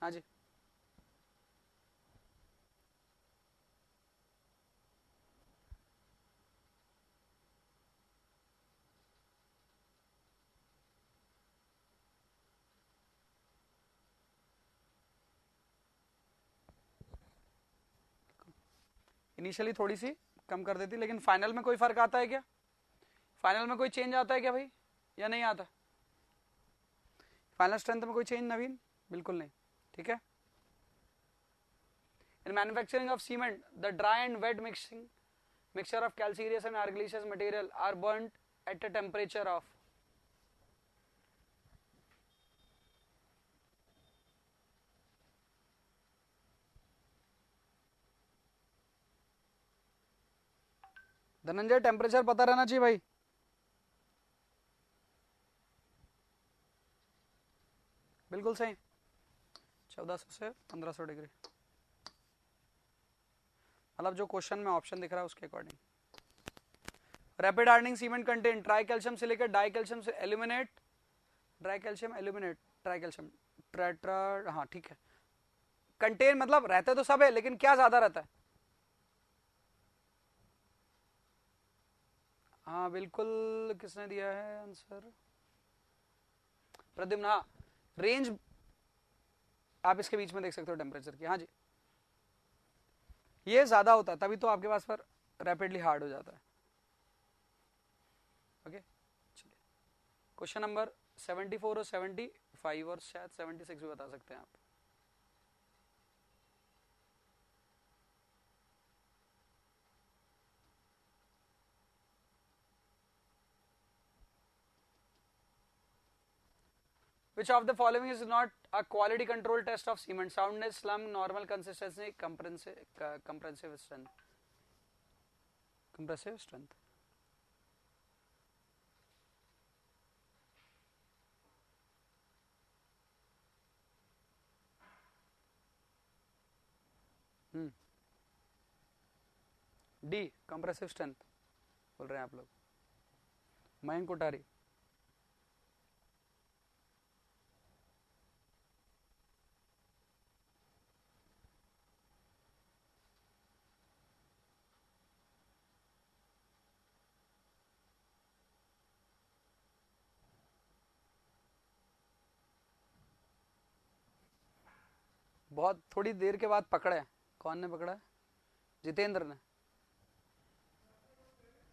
हाँ जी. इनिशियली थोड़ी सी कम कर देती, लेकिन फाइनल में कोई फर्क आता है क्या? फाइनल में कोई चेंज आता है क्या भाई, या नहीं आता? फाइनल स्ट्रेंथ में कोई चेंज नवीन? बिल्कुल नहीं. ठीक है. In manufacturing of cement the dry and wet mixture of calcareous and argillaceous material are burnt at a temperature of. Dhananjay temperature पता रहना चाहिए भाई. बिल्कुल सही. 1400 से 1500 डिग्री, मतलब जो क्वेश्चन में ऑप्शन दिख रहा है उसके according. Rapid hardening cement contain try calcium silicate, die calcium aluminate, dry calcium aluminate, try calcium tetra. हाँ ठीक है. कंटेन मतलब रहते तो सब है, लेकिन क्या ज्यादा रहता है? हाँ बिल्कुल. किसने दिया है आंसर? प्रद्युम्न. हाँ, रेंज आप इसके बीच में देख सकते हो टेम्परेचर की. हाँ जी, ये ज्यादा होता है तभी तो आपके पास पर रैपिडली हार्ड हो जाता है. ओके चलिए, क्वेश्चन नंबर 74 और 75 और शायद 76 भी बता सकते हैं आप. Which of the following is not a quality control test of cement? Soundness, slump, normal consistency, compressive strength. Compressive strength. D compressive strength बोल रहे हैं आप लोग. मयंक कोठारी. बहुत थोड़ी देर के बाद पकड़े. कौन ने पकड़ा है? जितेंद्र ने.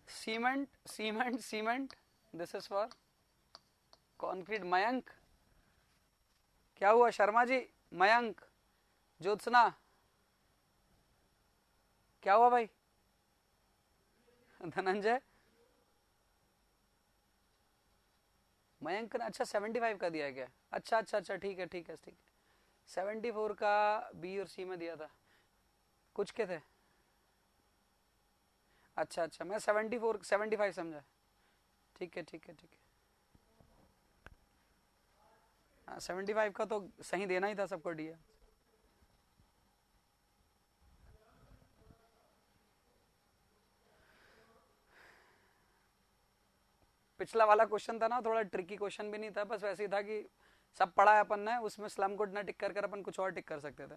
Cement cement cement, this is for concrete. Mayank क्या हुआ? शर्मा जी, मयंक, ज्योत्सना क्या हुआ भाई? धनंजय, मयंक ने अच्छा 75 का दिया है क्या? अच्छा अच्छा अच्छा, ठीक है ठीक है ठीक है. 74 का बी और सी में दिया था. कुछ के थे? अच्छा अच्छा, मैं 74 75 समझा. ठीक है ठीक है ठीक है. हाँ 75 का तो सही देना ही था सबको दिया. पिछला वाला क्वेश्चन था ना, थोड़ा ट्रिकी क्वेश्चन भी नहीं था, बस वैसे ही था कि सब पढ़ा है अपन ने, उसमें स्लम कोड ना टिक कर कर अपन कुछ और टिक कर सकते थे.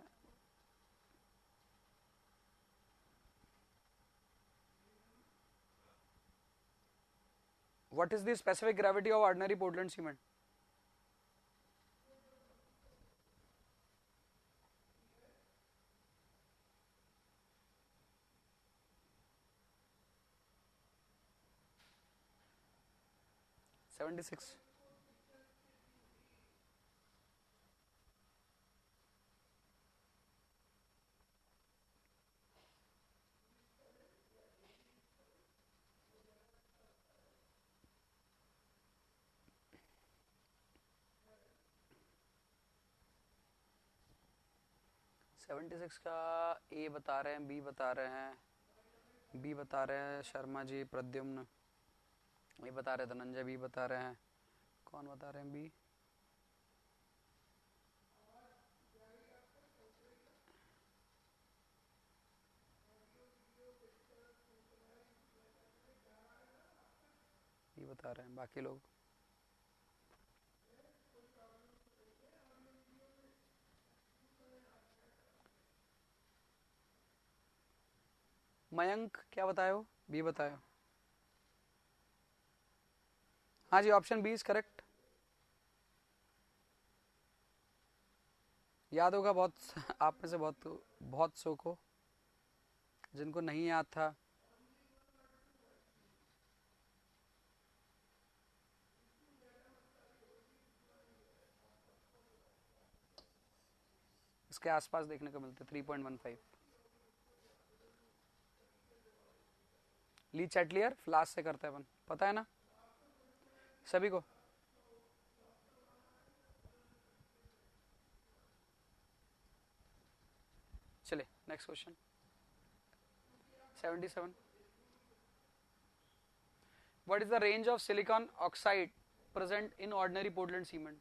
What is the specific gravity of ordinary Portland cement? 76। Seventy six का ए बता रहे हैं, बी बता रहे हैं, बी बता रहे हैं शर्मा जी, प्रद्युम्न, ये बता रहे धनंजय, बी बता रहे हैं, कौन बता रहे हैं बी, बी बता रहे हैं बाकी लोग। मयंक क्या बताए हो? बी बताए। हाँ जी, ऑप्शन बी इज करेक्ट। याद होगा बहुत आप में से बहुत बहुत सो को, जिनको नहीं याद था। इसके आसपास देखने को मिलते 3.15। ली चैटलियर फ्लास से करते हैं अपन, पता है ना सभी को। चले next question 77। What is the range of silicon oxide present in ordinary Portland cement?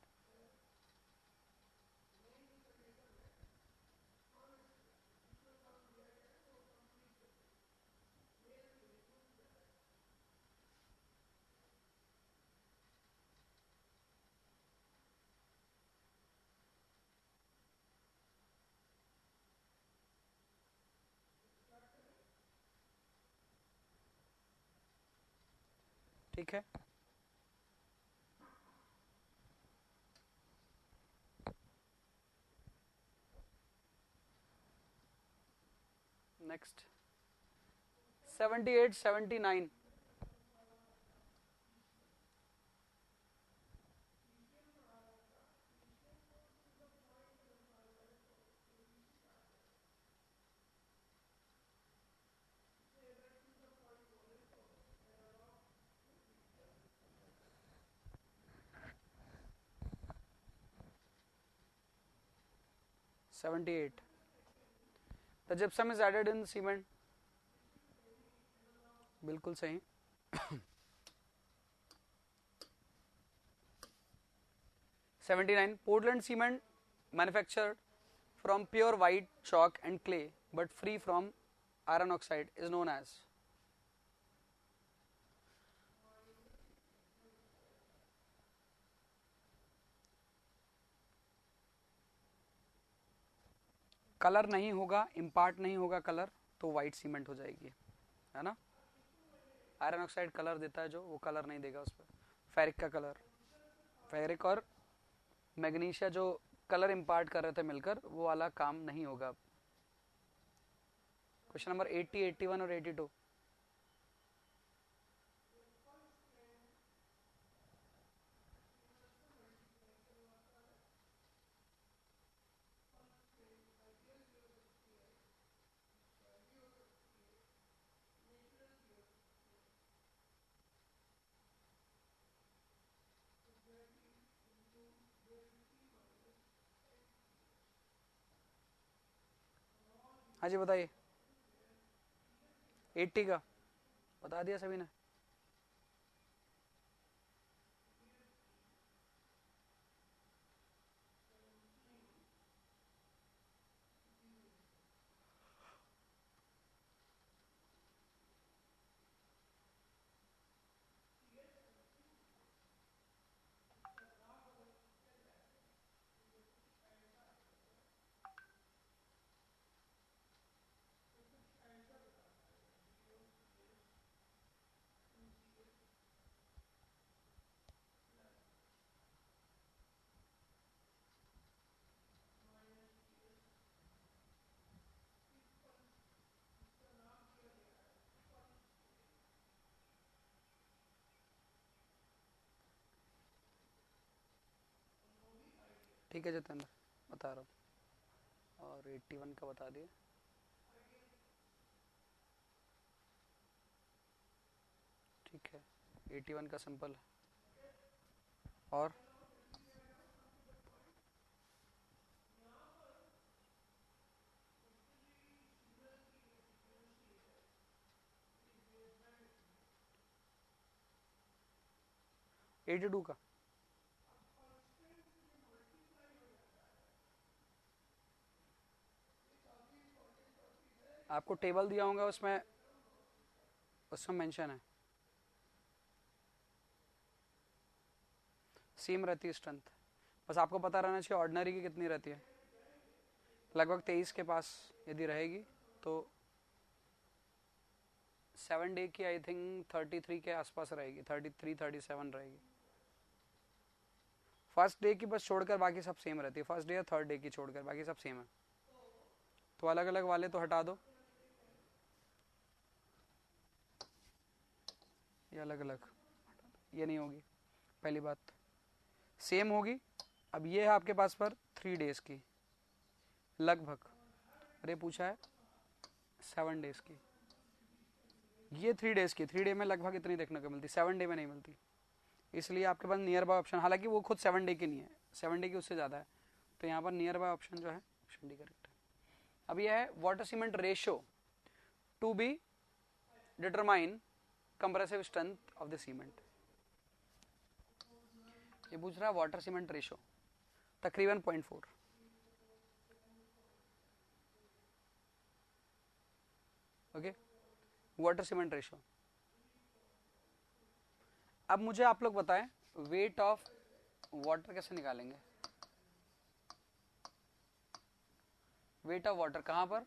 ठीक है, next 78 79।78 the gypsum is added in cement, बिल्कुल सही। 79 Portland cement manufactured from pure white chalk and clay but free from iron oxide is known as? Colour नहीं होगा, impart नहीं होगा colour, तो white cement हो जाएगी, है ना। आयरन ऑक्साइड कलर देता है जो, वो कलर नहीं देगा उस पर। फेरिक का कलर, फेरिक और मैग्नीशिया जो कलर इम्पार्ट कर रहे थे मिलकर, वो वाला काम नहीं होगा। क्वेश्चन नंबर 80 81 और 82। हाँ जी बताइए। 80 का बता दिया सभी ने। ठीक है जितेंद्र, बता रहा हूँ। और 81 का बता दिए। ठीक है, 81 का सिंपल है। और एटी टू का आपको टेबल दिया होगा, उसमें मेंशन है। सेम रहती है स्ट्रेंथ, बस आपको पता रहना चाहिए ऑर्डिनरी की कितनी रहती है। लगभग 23 के पास यदि रहेगी तो 7 डे की आई थिंक 33 के आसपास रहेगी, 33 37 रहेगी। फर्स्ट डे की बस छोड़कर बाकी सब सेम रहती है, फर्स्ट डे या थर्ड डे की छोड़कर बाकी सब सेम है। तो अलग अलग वाले तो हटा दो, ये अलग अलग, ये नहीं होगी पहली बात, सेम होगी। अब ये है आपके पास पर 3 डेज की लगभग, अरे पूछा है 7 डेज की, ये 3 डेज की, 3 डे में लगभग इतनी देखने को मिलती, 7 डे में नहीं मिलती। इसलिए आपके पास नियर बाय ऑप्शन, हालांकि वो खुद 7 डे की नहीं है, 7 डे की उससे ज़्यादा है, तो यहाँ पर नियर बाय ऑप्शन जो है ऑप्शन डी करेक्ट है। अब यह है water cement ratio to be determine compressive strength of the cement. ये पूछ रहा है वाटर सीमेंट रेशियो तकरीबन 0.4। Okay, water cement ratio. अब मुझे आप लोग बताएं वेट ऑफ वाटर कैसे निकालेंगे। वेट ऑफ वाटर कहां पर,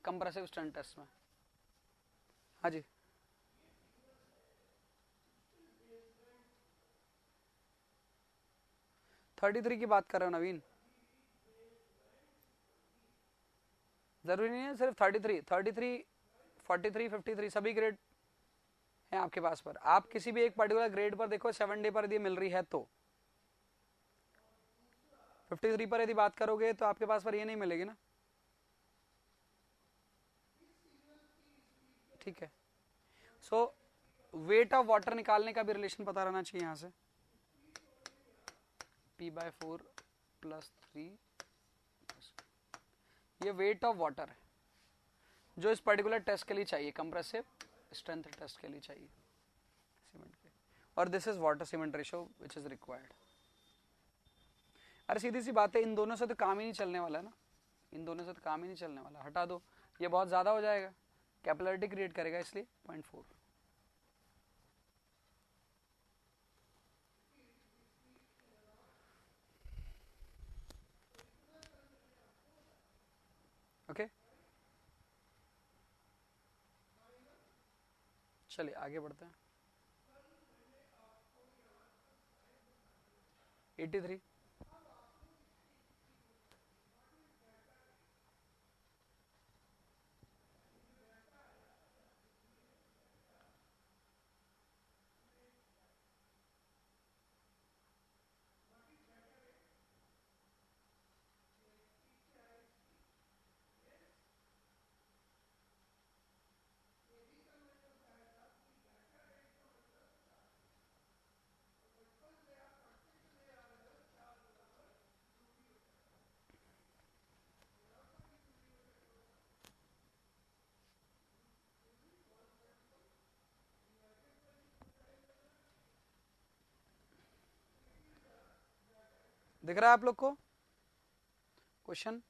कंप्रेसिव स्ट्रेंथ टेस्ट में। हाँ जी, थर्टी थ्री की बात कर रहे हो नवीन, जरूरी नहीं है सिर्फ 33, 33 43 53 सभी ग्रेड हैं आपके पास पर। आप किसी भी एक पर्टिकुलर ग्रेड पर देखो 7 डे पर यदि मिल रही है तो 53 पर यदि बात करोगे तो आपके पास पर ये नहीं मिलेगी ना। ठीक है, सो वेट ऑफ वाटर निकालने का भी रिलेशन पता रहना चाहिए यहां से, P/4 + 3, ये वेट ऑफ वाटर है जो इस पर्टिकुलर टेस्ट के लिए चाहिए, कंप्रेसिव स्ट्रेंथ टेस्ट के लिए चाहिए सीमेंट के, और this is water cement ratio which is required. अरे सीधी सी बात है, इन दोनों से तो काम ही नहीं चलने वाला है ना, इन दोनों से तो काम ही नहीं चलने वाला, हटा दो, ये बहुत ज्यादा हो जाएगा, कैपिलरिटी क्रिएट करेगा, इसलिए 0.4। ओके, चलिए आगे बढ़ते हैं। 83, दिख रहा है आप लोग को क्वेश्चन।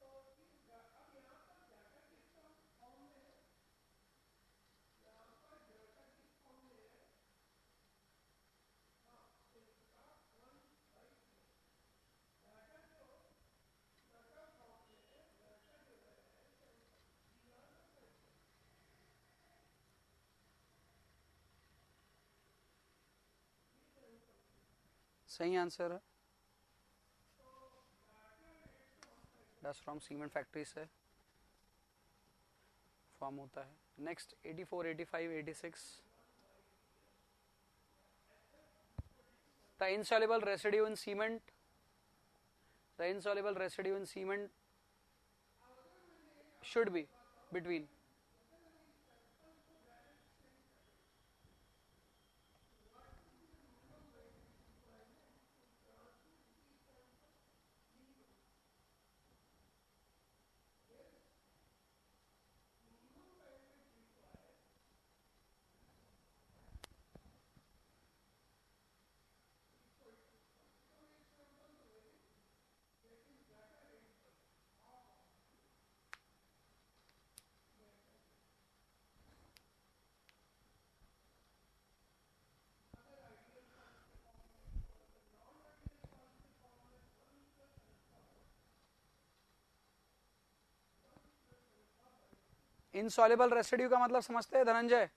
सही आंसर है, डस्ट फ्रॉम सीमेंट फैक्ट्री से फॉर्म होता है। Next 84 85 86, the insoluble residue in cement The insoluble residue in cement should be between. Insoluble residue का मतलब समझते हैं धनंजय,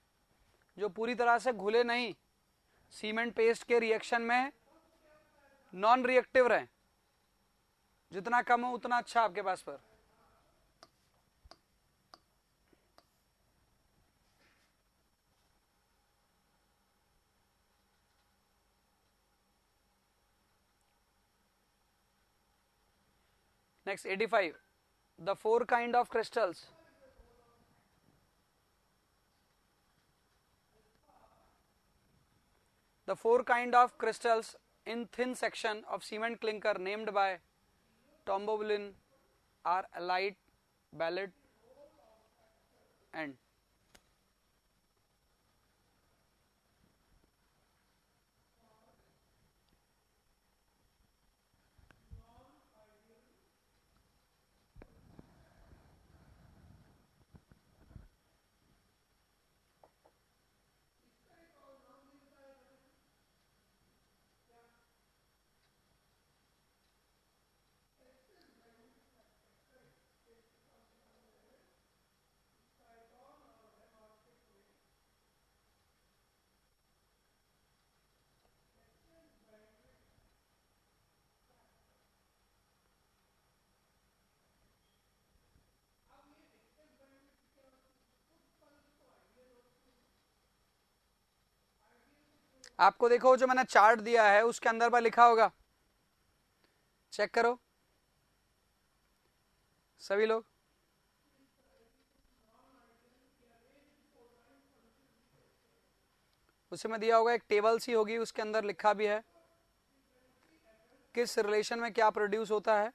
जो पूरी तरह से घुले नहीं, सीमेंट पेस्ट के रिएक्शन में नॉन रिएक्टिव रहे, जितना कम हो उतना अच्छा आपके पास पर। Next 85, the four kind of crystals. The four kind of crystals in thin section of cement clinker named by Tomboulin are alite, balit and आपको देखो जो मैंने चार्ट दिया है उसके अंदर पर लिखा होगा, चेक करो सभी लोग। उसमें दिया होगा एक टेबल सी होगी, उसके अंदर लिखा भी है किस रिलेशन में क्या प्रोड्यूस होता है,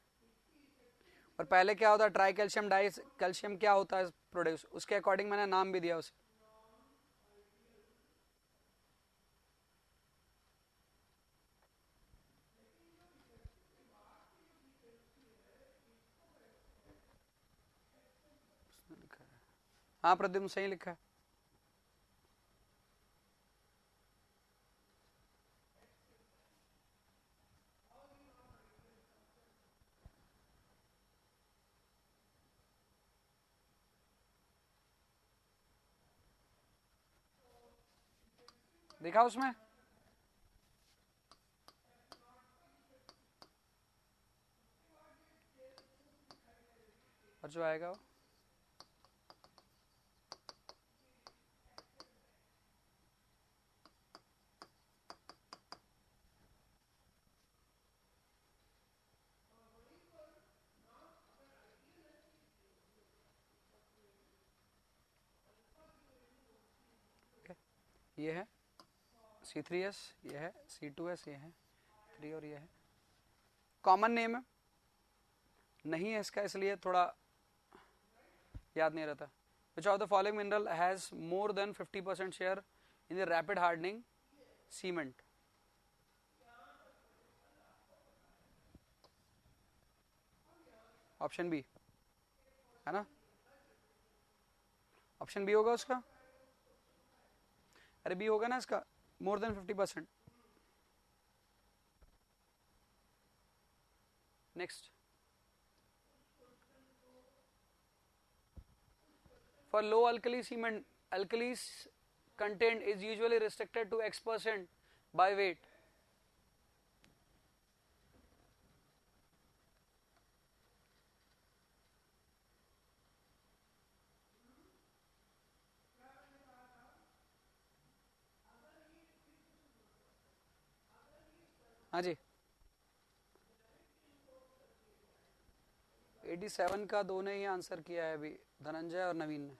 और पहले क्या होता है ट्राई कैल्शियम डाई कैल्शियम क्या होता है प्रोड्यूस, उसके अकॉर्डिंग मैंने नाम भी दिया उसे। हाँ प्रद्युम्न सही लिखा है। देखा उसमें, और जो आएगा वो ये है C3S, ये है C2S, ये है 3 और ये है कॉमन नेम है, नहीं है इसका इसलिए थोड़ा याद नहीं रहता। Which of the following mineral has more than 50% share in the rapid hardening cement? Option B है ना, ऑप्शन बी होगा उसका, अरे बी होगा ना इसका, more than 50%। Next, for low alkali cement alkalis content is usually restricted to X% by weight. हाँ जी, 87 का दो ने ही आंसर किया है अभी, धनंजय और नवीन ने।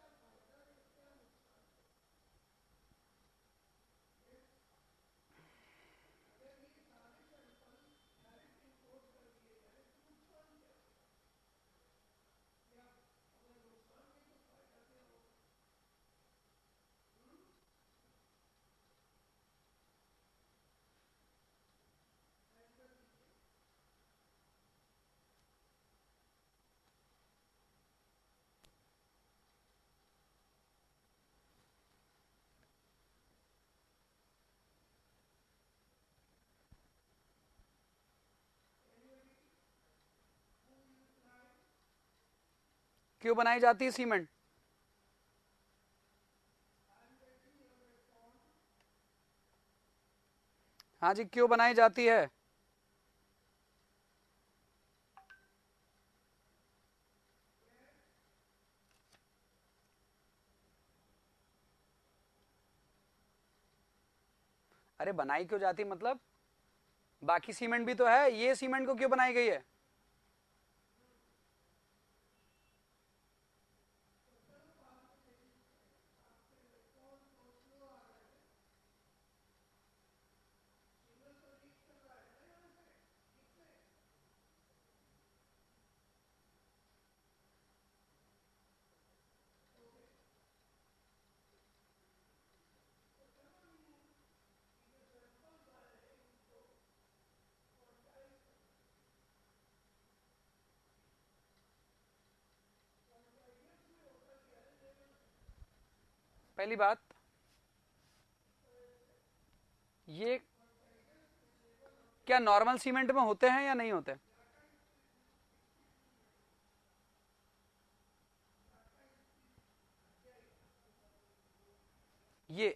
क्यों बनाई जाती है सीमेंट? हाँ जी, क्यों बनाई जाती है? अरे बनाई क्यों जाती मतलब, बाकी सीमेंट भी तो है, ये सीमेंट को क्यों बनाई गई है? पहली बात, ये क्या नॉर्मल सीमेंट में होते हैं या नहीं होते? ये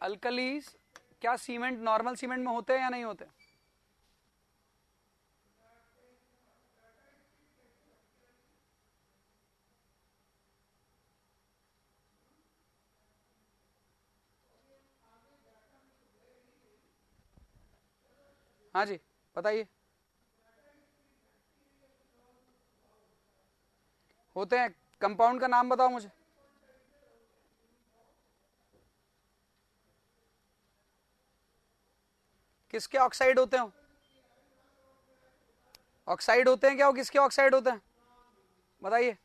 अल्कलीज क्या सीमेंट नॉर्मल सीमेंट में होते हैं या नहीं होते? हाँ जी बताइए। होते हैं, कंपाउंड का नाम बताओ मुझे। किसके ऑक्साइड होते हैं? ऑक्साइड होते हैं क्या, वो किसके ऑक्साइड होते हैं बताइए?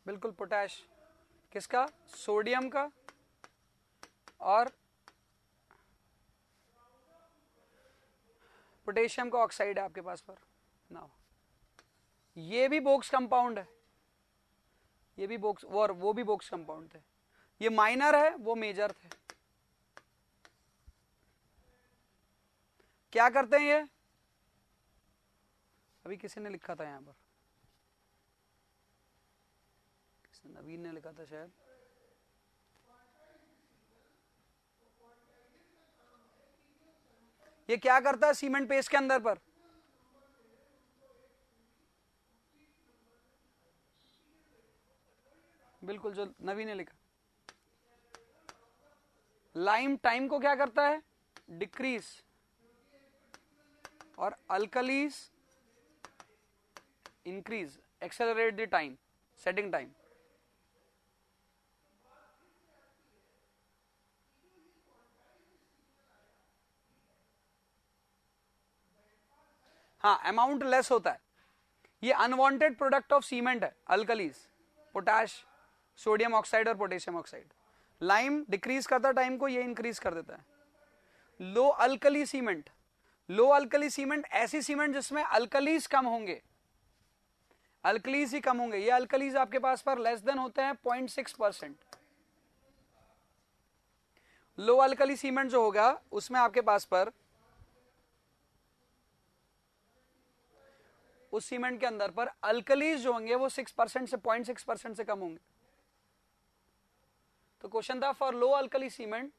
बिल्कुल, पोटैश किसका, सोडियम का और पोटेशियम का ऑक्साइड है आपके पास पर ना। ये भी बोक्स कंपाउंड है, ये भी बोक्स, वो भी बोक्स कंपाउंड थे। ये माइनर है, वो मेजर थे। क्या करते हैं ये? अभी किसी ने लिखा था यहां पर, नवीन ने लिखा था शायद। ये क्या करता है सीमेंट पेस्ट के अंदर पर? बिल्कुल, जो नवीन ने लिखा। लाइम टाइम को क्या करता है, डिक्रीज, और alkalis increase, accelerate the time, setting time. हाँ, अमाउंट लेस होता है। ये अनवांटेड प्रोडक्ट ऑफ सीमेंट है, अल्कलीज, पोटैश, सोडियम ऑक्साइड और पोटेशियम ऑक्साइड। लाइम डिक्रीज करता है टाइम को, ये इंक्रीज कर देता है। लो अल्कली सीमेंट, लो अल्कली सीमेंट ऐसी सीमेंट जिसमें अल्कलीज कम होंगे, अल्कलीज ही कम होंगे। ये अल्कलीज आपके पास पर लेस देन होते हैं 0.6%। लो अल्कली सीमेंट जो होगा उसमें आपके पास पर उस सीमेंट के अंदर पर अल्कलीज जो होंगे वो 6% से 0.6% से कम होंगे। तो क्वेश्चन था for low alkali cement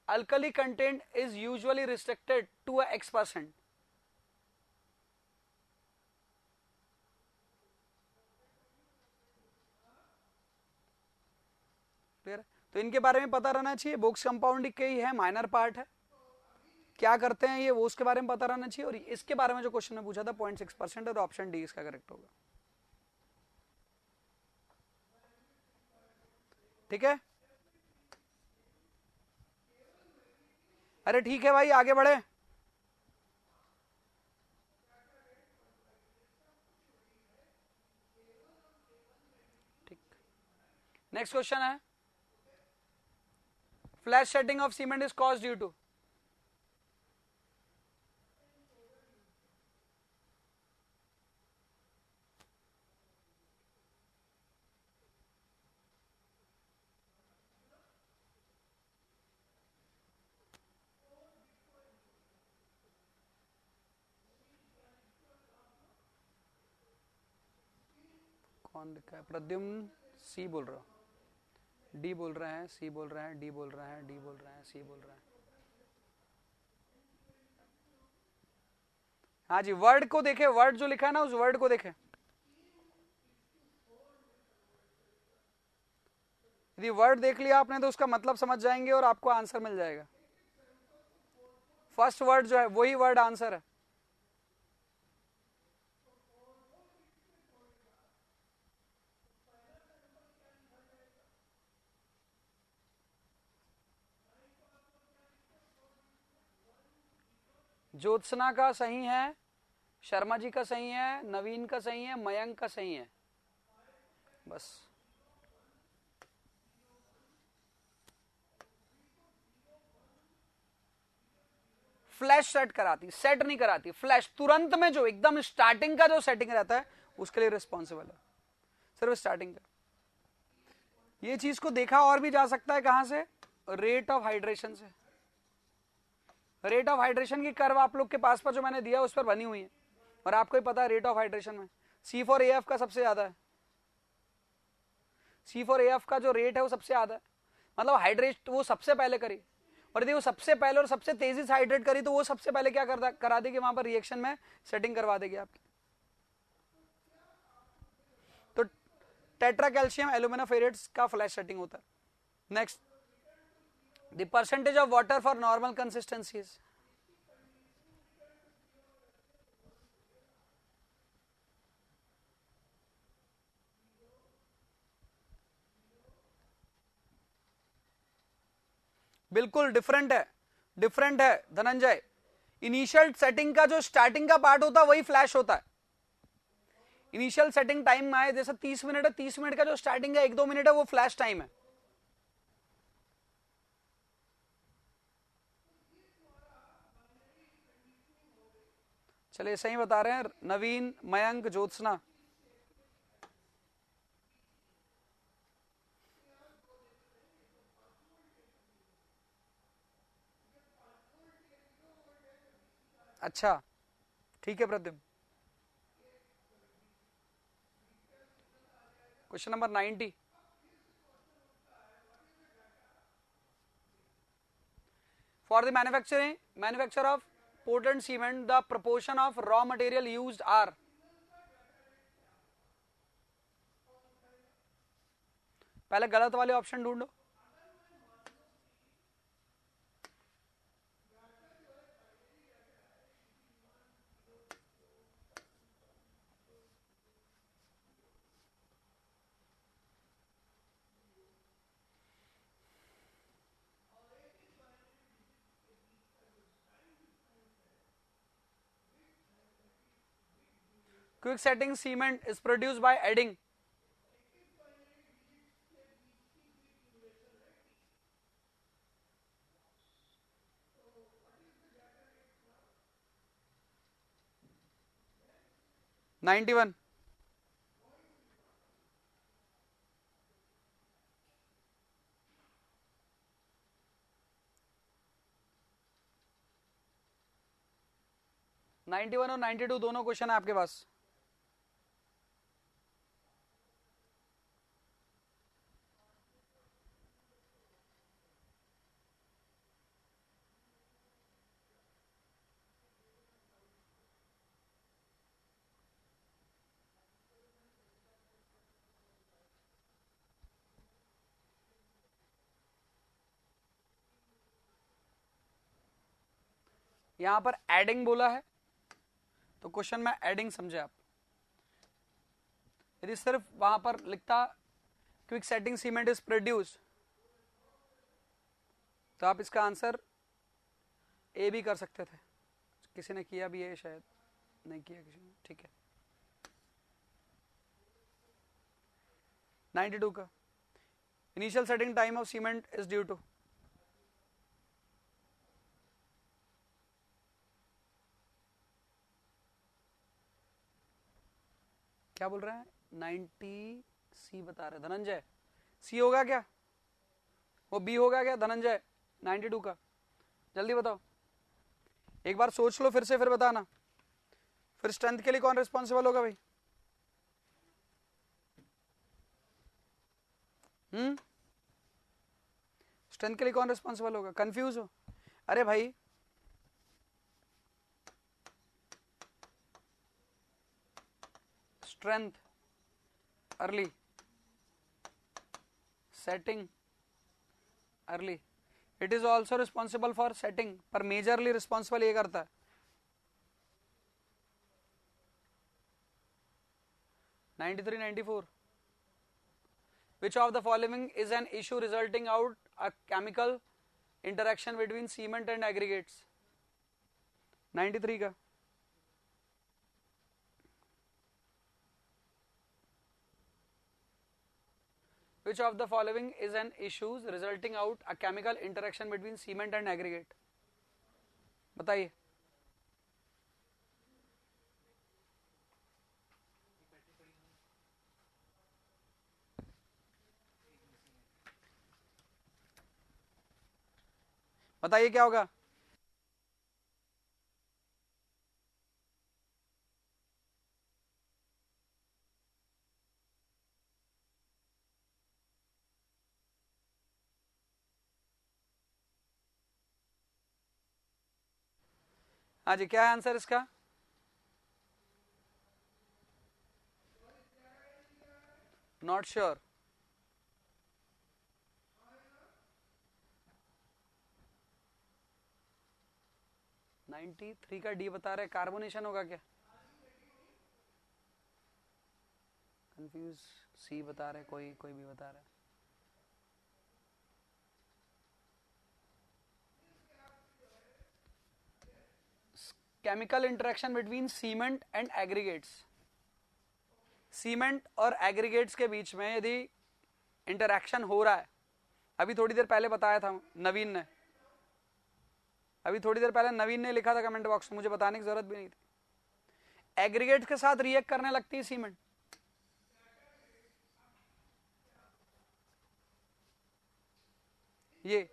alkali content is usually restricted to X%। Clear? तो इनके बारे में पता रहना चाहिए, बोक्स कंपाउंड के ही है, माइनर पार्ट है, क्या करते हैं ये वो उसके बारे में पता रहना चाहिए। और इसके बारे में जो क्वेश्चन में पूछा था 0.6% और ऑप्शन डी इसका करेक्ट होगा। ठीक है, अरे ठीक है भाई आगे बढ़े। ठीक, नेक्स्ट क्वेश्चन है flash setting of cement is cause due to. कौन लिखा है? प्रद्युम्न सी बोल रहा हूं, डी बोल रहे हैं, सी बोल रहे हैं, डी बोल रहे हैं, डी बोल रहे हैं, सी बोल रहे हैं। हाँ जी, वर्ड को देखे, वर्ड जो लिखा है ना उस वर्ड को देखे। यदि वर्ड देख लिया आपने तो उसका मतलब समझ जाएंगे और आपको आंसर मिल जाएगा। फर्स्ट वर्ड जो है वही वर्ड आंसर है। ज्योत्सना का सही है, शर्मा जी का सही है, नवीन का सही है, मयंक का सही है, बस। फ्लैश सेट कराती, सेट नहीं कराती, फ्लैश तुरंत में जो एकदम स्टार्टिंग का जो सेटिंग रहता है उसके लिए रिस्पॉन्सिबल है, सिर्फ स्टार्टिंग का। ये चीज को देखा और भी जा सकता है कहां से, रेट ऑफ हाइड्रेशन से। रेट ऑफ हाइड्रेशन की कर्व आप लोग के पास पर जो मैंने दिया उस पर बनी हुई है, और आपको ही पता है रेट ऑफ हाइड्रेशन में C4AF का सबसे ज्यादा है। C4AF का जो रेट है वो सबसे ज्यादा है, मतलब हाइड्रेट वो सबसे पहले करी, और यदि वो सबसे पहले और सबसे तेजी से हाइड्रेट करी तो वो सबसे पहले क्या करा देगी, वहां पर रिएक्शन में सेटिंग करवा देगी आपकी। तो टेट्रा कैल्शियम एल्यूमिना फेरेट्स का फ्लैश सेटिंग होता है। Next, the percentage of water for normal consistencies. बिल्कुल डिफरेंट है, डिफरेंट है धनंजय। इनिशियल सेटिंग का जो स्टार्टिंग का पार्ट होता है वही फ्लैश होता है। इनिशियल सेटिंग टाइम में आए, जैसे 30 मिनट है, 30 मिनट का जो स्टार्टिंग है 1-2 मिनट है वो फ्लैश टाइम है। चलिए सही बता रहे हैं नवीन, मयंक, ज्योत्सना। अच्छा ठीक है Pradyum. Question number 90, for the manufacture of Portland cement the proportion of raw material used are। पहले गलत वाले ऑप्शन ढूंढो। Quick setting cement is produced by adding। Ninety one. 91 और 92 दोनों क्वेश्चन है आपके पास। यहां पर एडिंग बोला है तो क्वेश्चन में एडिंग समझे आप। यदि सिर्फ वहां पर लिखता quick setting cement is produce तो आप इसका आंसर ए भी कर सकते थे। किसी ने किया भी है, शायद नहीं किया किसी ने, ठीक है। 92 का initial setting time of cement is due to, क्या बोल रहे हैं? 90 सी बता रहे धनंजय। सी होगा क्या? वो बी होगा क्या धनंजय? 92 का जल्दी बताओ, एक बार सोच लो फिर से, फिर बताना। फिर स्ट्रेंथ के लिए कौन रिस्पॉन्सिबल होगा भाई? स्ट्रेंथ के लिए कौन रिस्पॉन्सिबल होगा? कंफ्यूज हो? अरे भाई strength early, setting early, it is also responsible for setting, पर मेजरली रिस्पॉन्सिबल ये करता है। (93, 94) Which of the following is an issue resulting out a chemical interaction between cement and aggregates? 93 का Which of the following is an issue resulting out a chemical interaction between cement and aggregate? बताइए। बताइए क्या होगा? हाँ जी, क्या है answer इसका? Not sure. 93 का डी बता रहे, कार्बोनेशन होगा क्या? कंफ्यूज सी बता रहे, कोई कोई भी बता रहा है। Chemical interaction between cement and aggregates, cement और एग्रीगेट्स के बीच में यदि इंटरेक्शन हो रहा है, अभी थोड़ी देर पहले बताया था नवीन ने, अभी थोड़ी देर पहले नवीन ने लिखा था कमेंट बॉक्स में, मुझे बताने की जरूरत भी नहीं थी। एग्रीगेट्स के साथ रिएक्ट करने लगती है सीमेंट, ये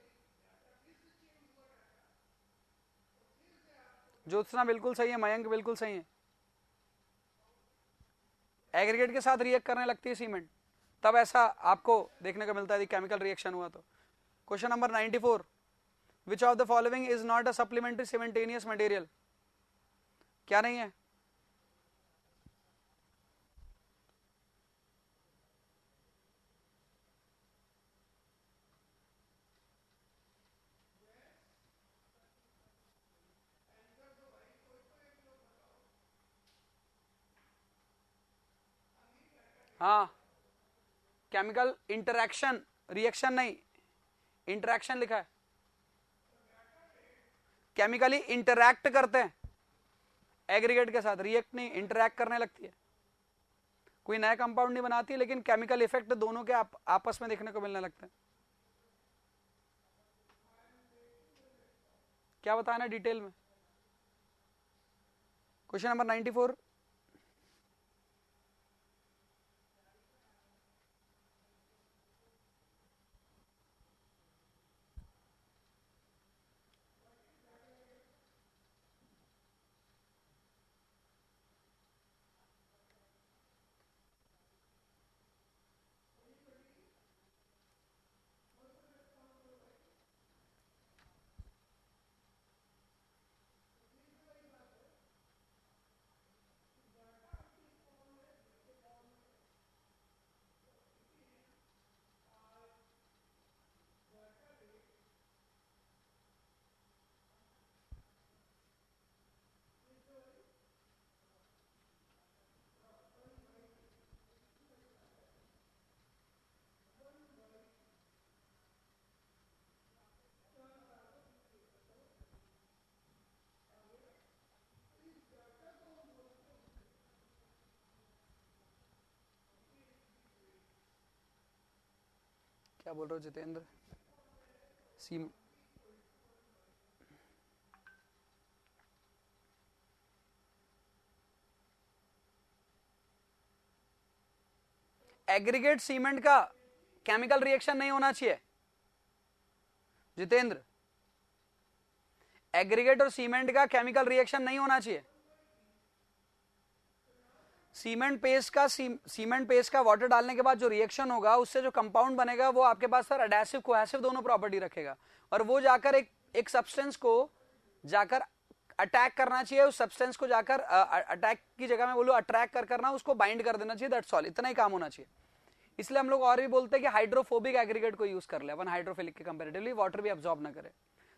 ज्योत्सना बिल्कुल सही है, मयंक बिल्कुल सही है। एग्रीगेट के साथ रिएक्ट करने लगती है सीमेंट, तब ऐसा आपको देखने को मिलता है केमिकल रिएक्शन हुआ तो। Question number 94, which of the following is not a supplementary cementitious material? क्या नहीं है? हाँ, केमिकल इंटरैक्शन, रिएक्शन नहीं, इंटरैक्शन लिखा है। केमिकली इंटरैक्ट करते हैं एग्रीगेट के साथ, रिएक्ट नहीं, इंटरैक्ट करने लगती है। कोई नया कंपाउंड नहीं बनाती है, लेकिन केमिकल इफेक्ट दोनों के आपस में देखने को मिलने लगते हैं। क्या बताना डिटेल में? क्वेश्चन नंबर 94, क्या बोल रहे हो जितेंद्र? सी एग्रीगेट सीमेंट का केमिकल रिएक्शन नहीं होना चाहिए जितेंद्र, एग्रीगेट और सीमेंट का केमिकल रिएक्शन नहीं होना चाहिए। सीमेंट पेस्ट का वाटर डालने के बाद जो रिएक्शन होगा उससे जो कंपाउंड बनेगा वो आपके पास सर एडेसिव कोहेसिव दोनों प्रॉपर्टी रखेगा, और वो जाकर एक सब्सटेंस को जाकर अटैक करना चाहिए, उस सब्सटेंस को जाकर अटैक की जगह में बोलूं अट्रैक्ट करना, उसको बाइंड कर देना चाहिए, दैट्स ऑल, इतना ही काम होना चाहिए। इसलिए हम लोग और भी बोलते हैं कि हाइड्रोफोबिक एग्रीगेट को यूज कर ले अपन, हाइड्रोफिलिक के कंपेरेटिवली, वाटर भी अब्सॉर्ब ना करे,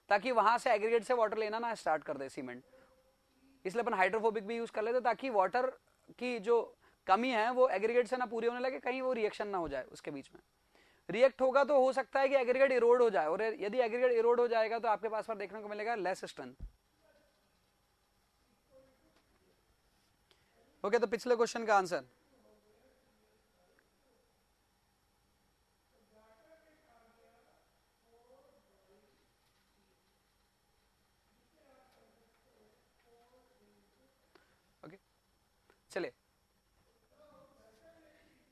ताकि वहां से एग्रीगेट से वाटर लेना ना स्टार्ट कर दे सीमेंट। इसलिए अपन हाइड्रोफोबिक भी यूज कर लेते ताकि वाटर की जो कमी है वो एग्रीगेट से ना पूरी होने लगे, कहीं वो रिएक्शन ना हो जाए उसके बीच में। रिएक्ट होगा तो हो सकता है कि एग्रीगेट इरोड हो जाए, और यदि एग्रीगेट इरोड हो जाएगा तो आपके पास पर देखने को मिलेगा लेस स्ट्रेंथ। ओके, तो पिछले क्वेश्चन का आंसर ओके। चलिए,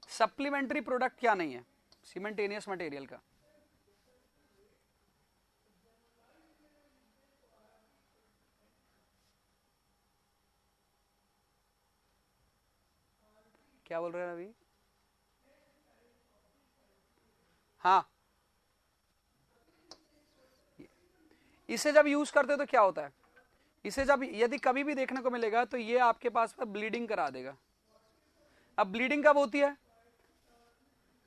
सप्लीमेंट्री प्रोडक्ट क्या नहीं है सीमेंटेनियस मटेरियल का? क्या बोल रहे हैं अभी? हाँ, इसे जब यूज करते हो तो क्या होता है, इसे जब यदि कभी भी देखने को मिलेगा तो ये आपके पास पर ब्लीडिंग करा देगा। अब ब्लीडिंग कब होती है?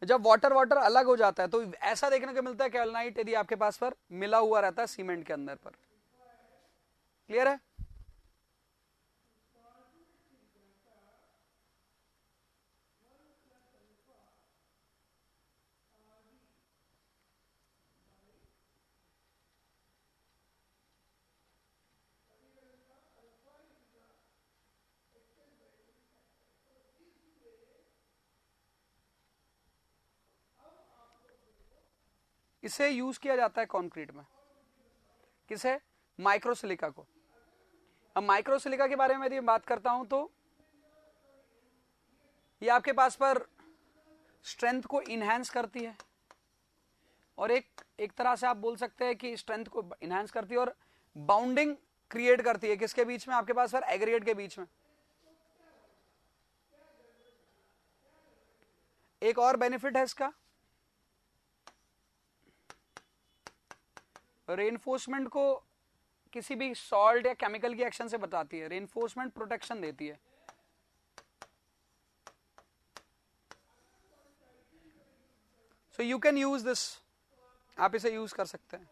जब वाटर वाटर अलग हो जाता है, तो ऐसा देखने को मिलता है कैल्नाइट यदि आपके पास पर मिला हुआ रहता है सीमेंट के अंदर पर। क्लियर है? इसे यूज किया जाता है कंक्रीट में। किसे? माइक्रोसिलिका को। अब माइक्रोसिलिका के बारे में यदि बात करता हूं तो ये आपके पास पर स्ट्रेंथ को इनहेंस करती है, और एक तरह से आप बोल सकते हैं कि स्ट्रेंथ को इनहेंस करती है और बाउंडिंग क्रिएट करती है किसके बीच में? आपके पास पर एग्रीगेट के बीच में। एक और बेनिफिट है इसका, रेनफोर्समेंट को किसी भी सॉल्ट या केमिकल की एक्शन से बताती है, रेनफोर्समेंट प्रोटेक्शन देती है। So you can use this, आप इसे यूज कर सकते हैं।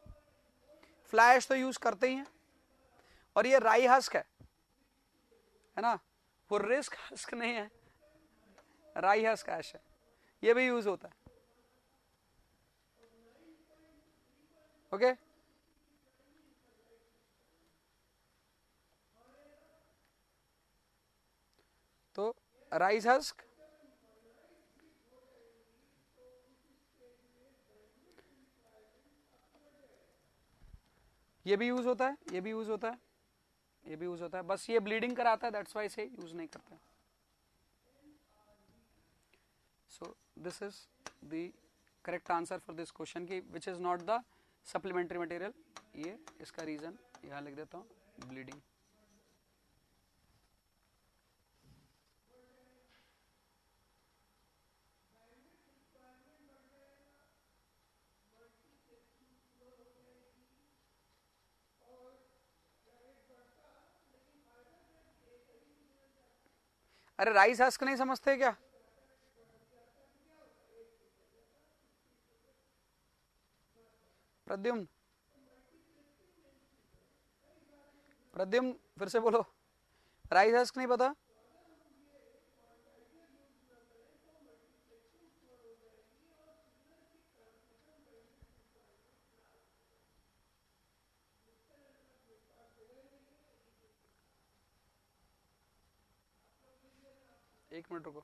फ्लैश तो यूज करते ही हैं, और ये राई हस्क है ना, वो रिस्क हस्क नहीं है, राई हस्क ऐश है, ये भी यूज होता है। ओके, तो राइस हस्क, ये भी यूज होता है, ये भी यूज होता है, ये भी यूज होता है, बस ये ब्लीडिंग कराता है, दैट्स वाई से यूज नहीं करते। So this is the correct answer for this question की which is not the supplementary material. ये इसका रीजन यहां लिख देता हूं, ब्लीडिंग। अरे राइस हस्क नहीं समझते क्या? प्रद्युम्न, प्रद्युम्न फिर से बोलो, राइस हस्क नहीं पता? एक मिनट रुको।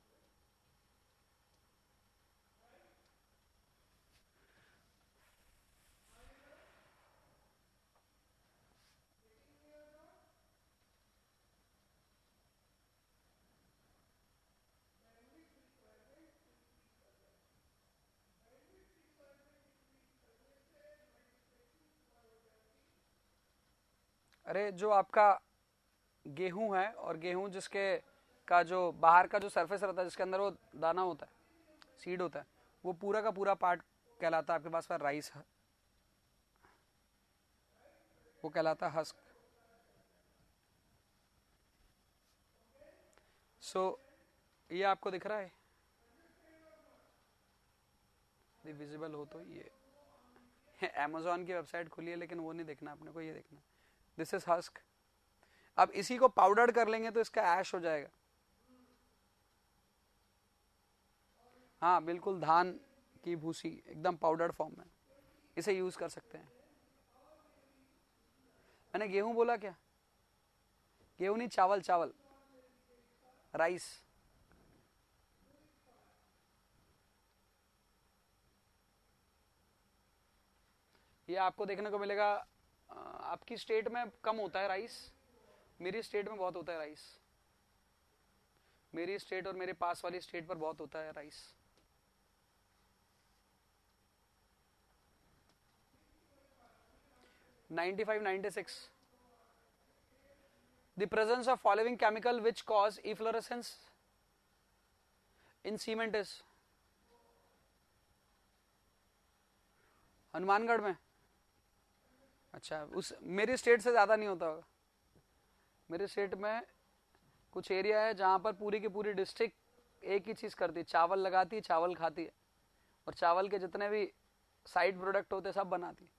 अरे जो आपका गेहूं है, और गेहूं जिसके का जो बाहर का जो सरफेस रहता है, जिसके अंदर वो दाना होता है, सीड होता है, वो पूरा का पूरा पार्ट कहलाता है आपके पास का राइस है, वो कहलाता है हस्क. सो ये आपको दिख रहा है, विजिबल हो तो ये Amazon की वेबसाइट खुली है, लेकिन वो नहीं देखना अपने को, ये देखना. This is husk. अब इसी को पाउडर कर लेंगे तो इसका ऐश हो जाएगा. हाँ बिल्कुल, धान की भूसी एकदम पाउडर फॉर्म में, इसे यूज कर सकते हैं. मैंने गेहूं बोला क्या? गेहूं नहीं, चावल, चावल, राइस. ये आपको देखने को मिलेगा. आपकी स्टेट में कम होता है राइस, मेरी स्टेट में बहुत होता है राइस. मेरी स्टेट और मेरे पास वाली स्टेट पर बहुत होता है rice. $95-96. The presence of following chemical which cause efflorescence in cement is. Hanumangarh में. अच्छा, उस मेरी स्टेट से ज़्यादा नहीं होता होगा. मेरी स्टेट में कुछ एरिया है जहाँ पर पूरी की पूरी डिस्ट्रिक्ट एक ही चीज़ करती है, चावल लगाती है, चावल खाती है, और चावल के जितने भी साइड प्रोडक्ट होते हैं सब बनाती है.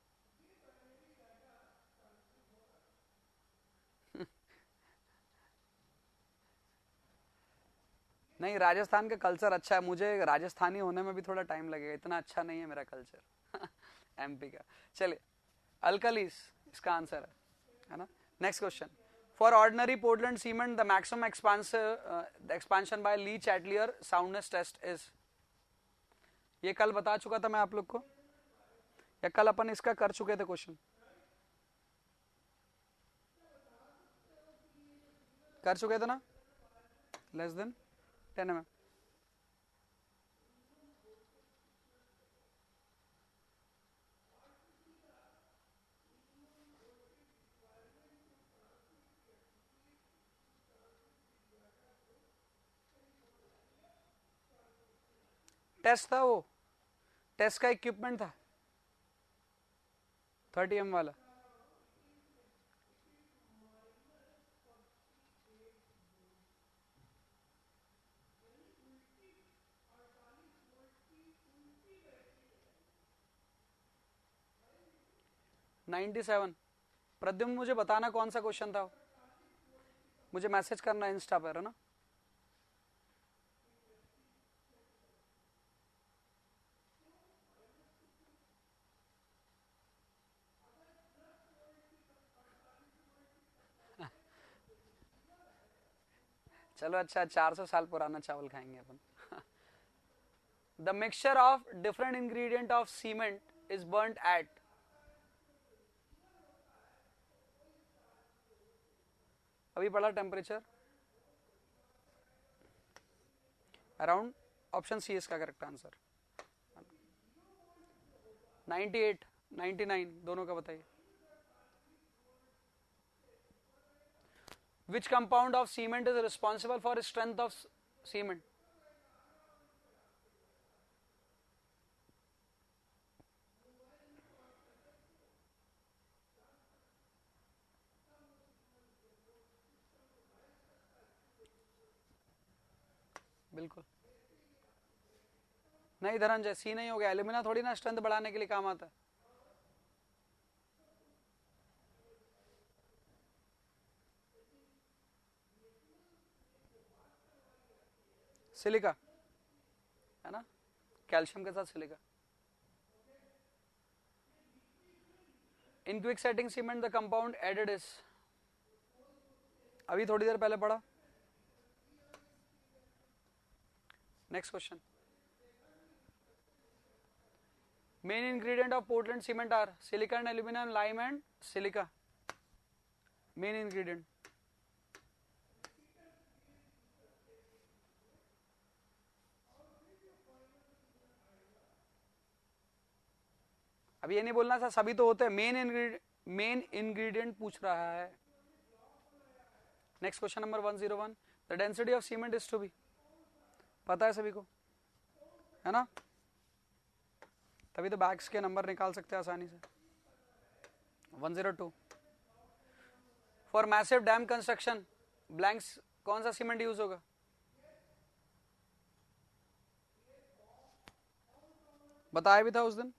नहीं, राजस्थान का कल्चर अच्छा है. मुझे राजस्थानी होने में भी थोड़ा टाइम लगेगा, इतना अच्छा नहीं है मेरा कल्चर. एमपी का. चलिए, अल्कलीस इसका आंसर है ना. Next question. For ordinary Portland cement the maximum expansion by Le Chatelier soundness test is. ये कल बता चुका था मैं आप लोग को, या कल अपन इसका कर चुके थे क्वेश्चन? कर चुके थे ना. Less than 10 mm. टेस्ट था वो, टेस्ट का इक्विपमेंट था 30 mm वाला. $97. प्रद्युम्न मुझे बताना कौन सा क्वेश्चन था, मुझे मैसेज करना इंस्टा पर, है ना. चलो अच्छा, 400 साल पुराना चावल खाएंगे अपन. The mixture of different ingredient of cement is burned at. अभी पढ़ा टेम्परेचर अराउंड. ऑप्शन सी इसका करेक्ट आंसर. 98, 99 दोनों का बताइए. Which compound of cement is responsible for strength of cement? बिल्कुल नहीं धनंजय, सी नहीं हो गया. एल्यूमिना थोड़ी ना स्ट्रेंथ बढ़ाने के लिए काम आता है. सिलिका है ना, कैल्शियम के साथ silica. In quick setting cement the compound added is. अभी थोड़ी देर पहले पढ़ा. Next question. Main ingredient of Portland cement are silica and aluminium, lime and silica. Main ingredient. अब ये नहीं बोलना था सभी तो होते हैं. मेन इंग्रेडिएंट मेन इंग्रेडिएंट पूछ रहा है। Next question number 101, the density of cement is to be, पता है सभी को, है ना? तभी तो बैग्स के नंबर निकाल सकते हैं आसानी से। 102, for massive dam construction blanks कौन सा सीमेंट यूज होगा? बताया भी था उस दिन,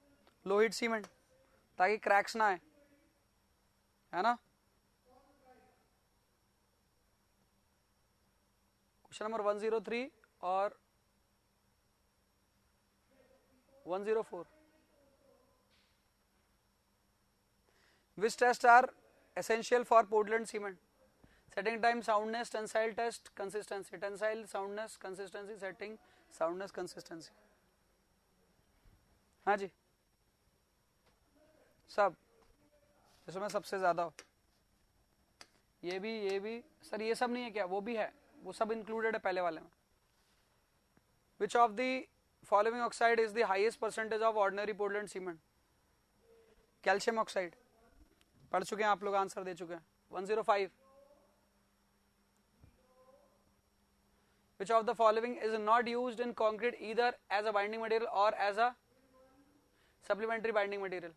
लोहित सीमेंट, ताकि क्रैक्स ना आए, है ना? क्वेश्चन नंबर 103 और 104, which tests are essential for Portland cement? Setting time, soundness, tensile test, consistency. Tensile, soundness, consistency, setting, soundness, consistency. हाँ जी, सब, इसमें सबसे ज्यादा हो। ये भी सर, ये सब नहीं है क्या? वो भी है, वो सब इंक्लूडेड है पहले वाले में। Which of the following oxide is the highest percentage of ordinary Portland cement? Calcium oxide, पढ़ चुके हैं आप लोग, आंसर दे चुके हैं। 105, which of the following is not used in concrete either as a binding material or as a supplementary binding material?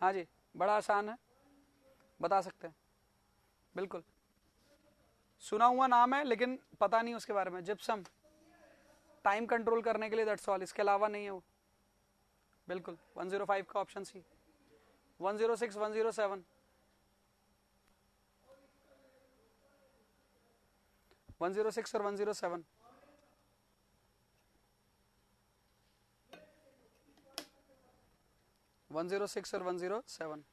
हाँ जी, बड़ा आसान है, बता सकते हैं, बिल्कुल सुना हुआ नाम है लेकिन पता नहीं उसके बारे में। जिप्सम, टाइम कंट्रोल करने के लिए, दैट्स ऑल, इसके अलावा नहीं है वो, बिल्कुल। 105 का ऑप्शन सी। 106, 107, 106 और 107, और 107,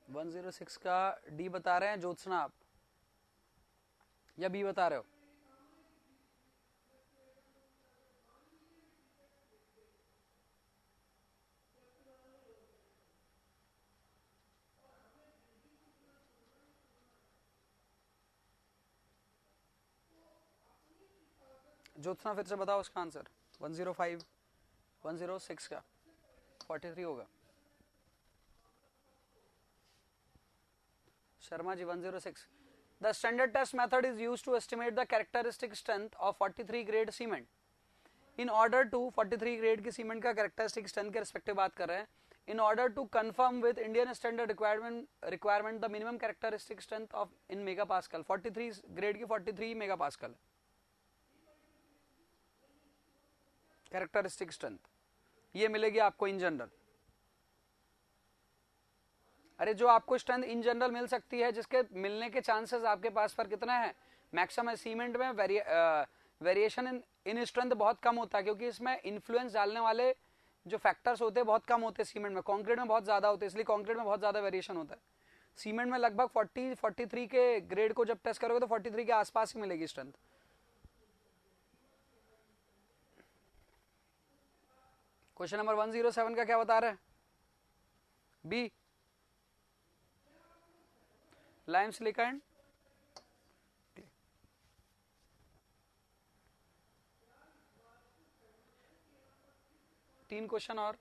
106 का डी बता रहे हैं ज्योत्सना आप, या बी बता रहे हो? ज्योत्सना फिर से बताओ उसका आंसर। 105, 106 का 43 होगा। Sharma ji 106, the standard test method is used to estimate the characteristic strength of 43 grade cement. In order to 43 grade की सीमेंट का कैरेक्टरिस्टिक स्ट्रेंथ के रिस्पेक्टिव बात कर रहे हैं। In order to confirm with Indian standard requirement the minimum characteristic strength of in mega pascal, 43 grade की 43 mega pascal characteristic strength, ये मिलेगी आपको इन जनरल। अरे जो आपको स्ट्रेंथ इन जनरल मिल सकती है, जिसके मिलने के चांसेस आपके पास पर कितना है, मैक्सिमम है। सीमेंट में वेरिएशन इन स्ट्रेंथ बहुत कम होता है, क्योंकि इसमें इन्फ्लुएंस डालने वाले जो फैक्टर्स होते हैं बहुत कम होते हैं सीमेंट में। कंक्रीट में बहुत ज्यादा होते हैं, इसलिए कंक्रीट में बहुत ज्यादा वेरिएशन होता है। सीमेंट में लगभग 43 के ग्रेड को जब टेस्ट करोगे तो 43 के आसपास ही मिलेगी स्ट्रेंथ। क्वेश्चन नंबर 107 का क्या बता रहे हैं? बी, लाइम सिलिका एंड तीन क्वेश्चन और,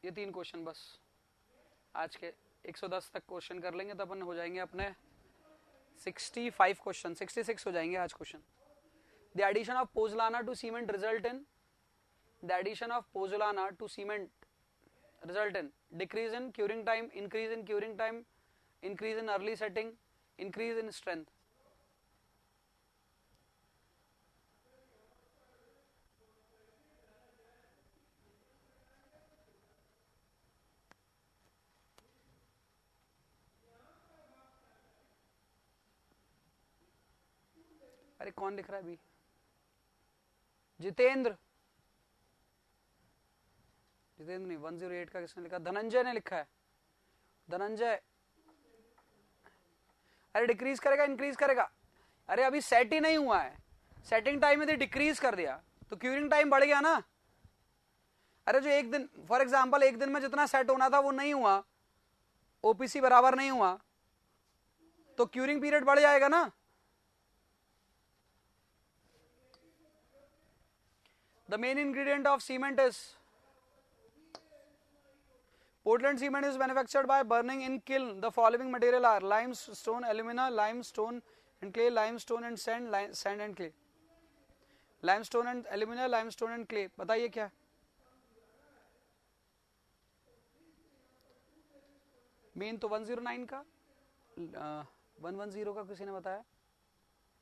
ये 3 क्वेश्चन बस आज के 110 तक क्वेश्चन कर लेंगे तो अपन हो जाएंगे अपने 65 क्वेश्चन, 66 हो जाएंगे आज question. The addition of pozzolana to cement result in, the addition of pozzolana to cement result in decrease in curing time, increase in curing time, increase in early setting, increase in strength. अरे कौन लिख रहा है? भी जितेंद्र, जितेंद्र नहीं, 108 का किसने लिखा? धनंजय ने लिखा है। धनंजय, अरे डिक्रीज करेगा इंक्रीज करेगा? अरे अभी सेट ही नहीं हुआ है, सेटिंग टाइम यदि डिक्रीज कर दिया तो क्यूरिंग टाइम बढ़ गया ना। अरे जो एक दिन, फॉर एग्जांपल एक दिन में जितना सेट होना था वो नहीं हुआ, ओपीसी बराबर नहीं हुआ, तो क्यूरिंग पीरियड बढ़ जाएगा ना। The main ingredient of cement is, Portland cement is manufactured by burning in kiln. The following material are limestone, alumina, limestone and clay, limestone and sand, sand and clay. Limestone and alumina, limestone and clay. बताइए क्या? Main तो 109 का, 110 का किसी ने बताया,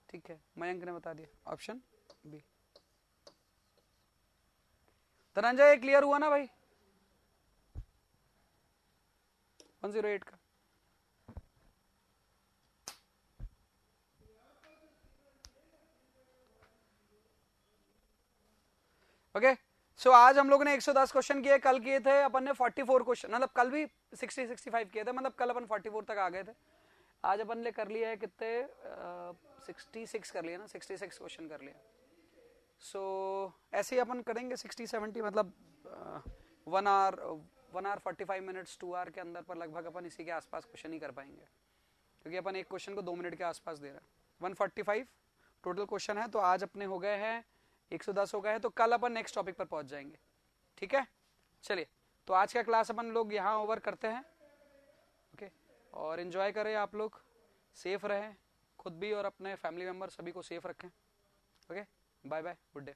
ठीक है, मयंक ने बता दिया, ऑप्शन बी। धनंजय क्लियर हुआ ना भाई? 108 का। ओके, सो आज हम लोगों ने 110 क्वेश्चन किए, कल किए थे अपन ने 44 क्वेश्चन, मतलब कल भी 60-65 किए थे, मतलब कल अपन 44 तक आ गए थे। आज अपन ने कर लिया है कितने, 66 कर लिया ना, 66 क्वेश्चन कर लिया। सो ऐसे ही अपन करेंगे 60-70, मतलब 1 आवर 45 मिनट्स 2 आवर के अंदर पर लगभग अपन इसी के आसपास क्वेश्चन ही कर पाएंगे, क्योंकि अपन एक क्वेश्चन को 2 मिनट के आसपास दे रहे हैं। 145 टोटल क्वेश्चन है, तो आज अपने हो गए हैं 110 हो गए हैं, तो कल अपन नेक्स्ट टॉपिक पर पहुंच जाएंगे, ठीक है। चलिए, तो आज का क्लास अपन लोग यहाँ ओवर करते हैं, ओके, और एंजॉय करें आप लोग, सेफ रहें, खुद भी और अपने फैमिली मेम्बर सभी को सेफ रखें, okay, bye bye, good day.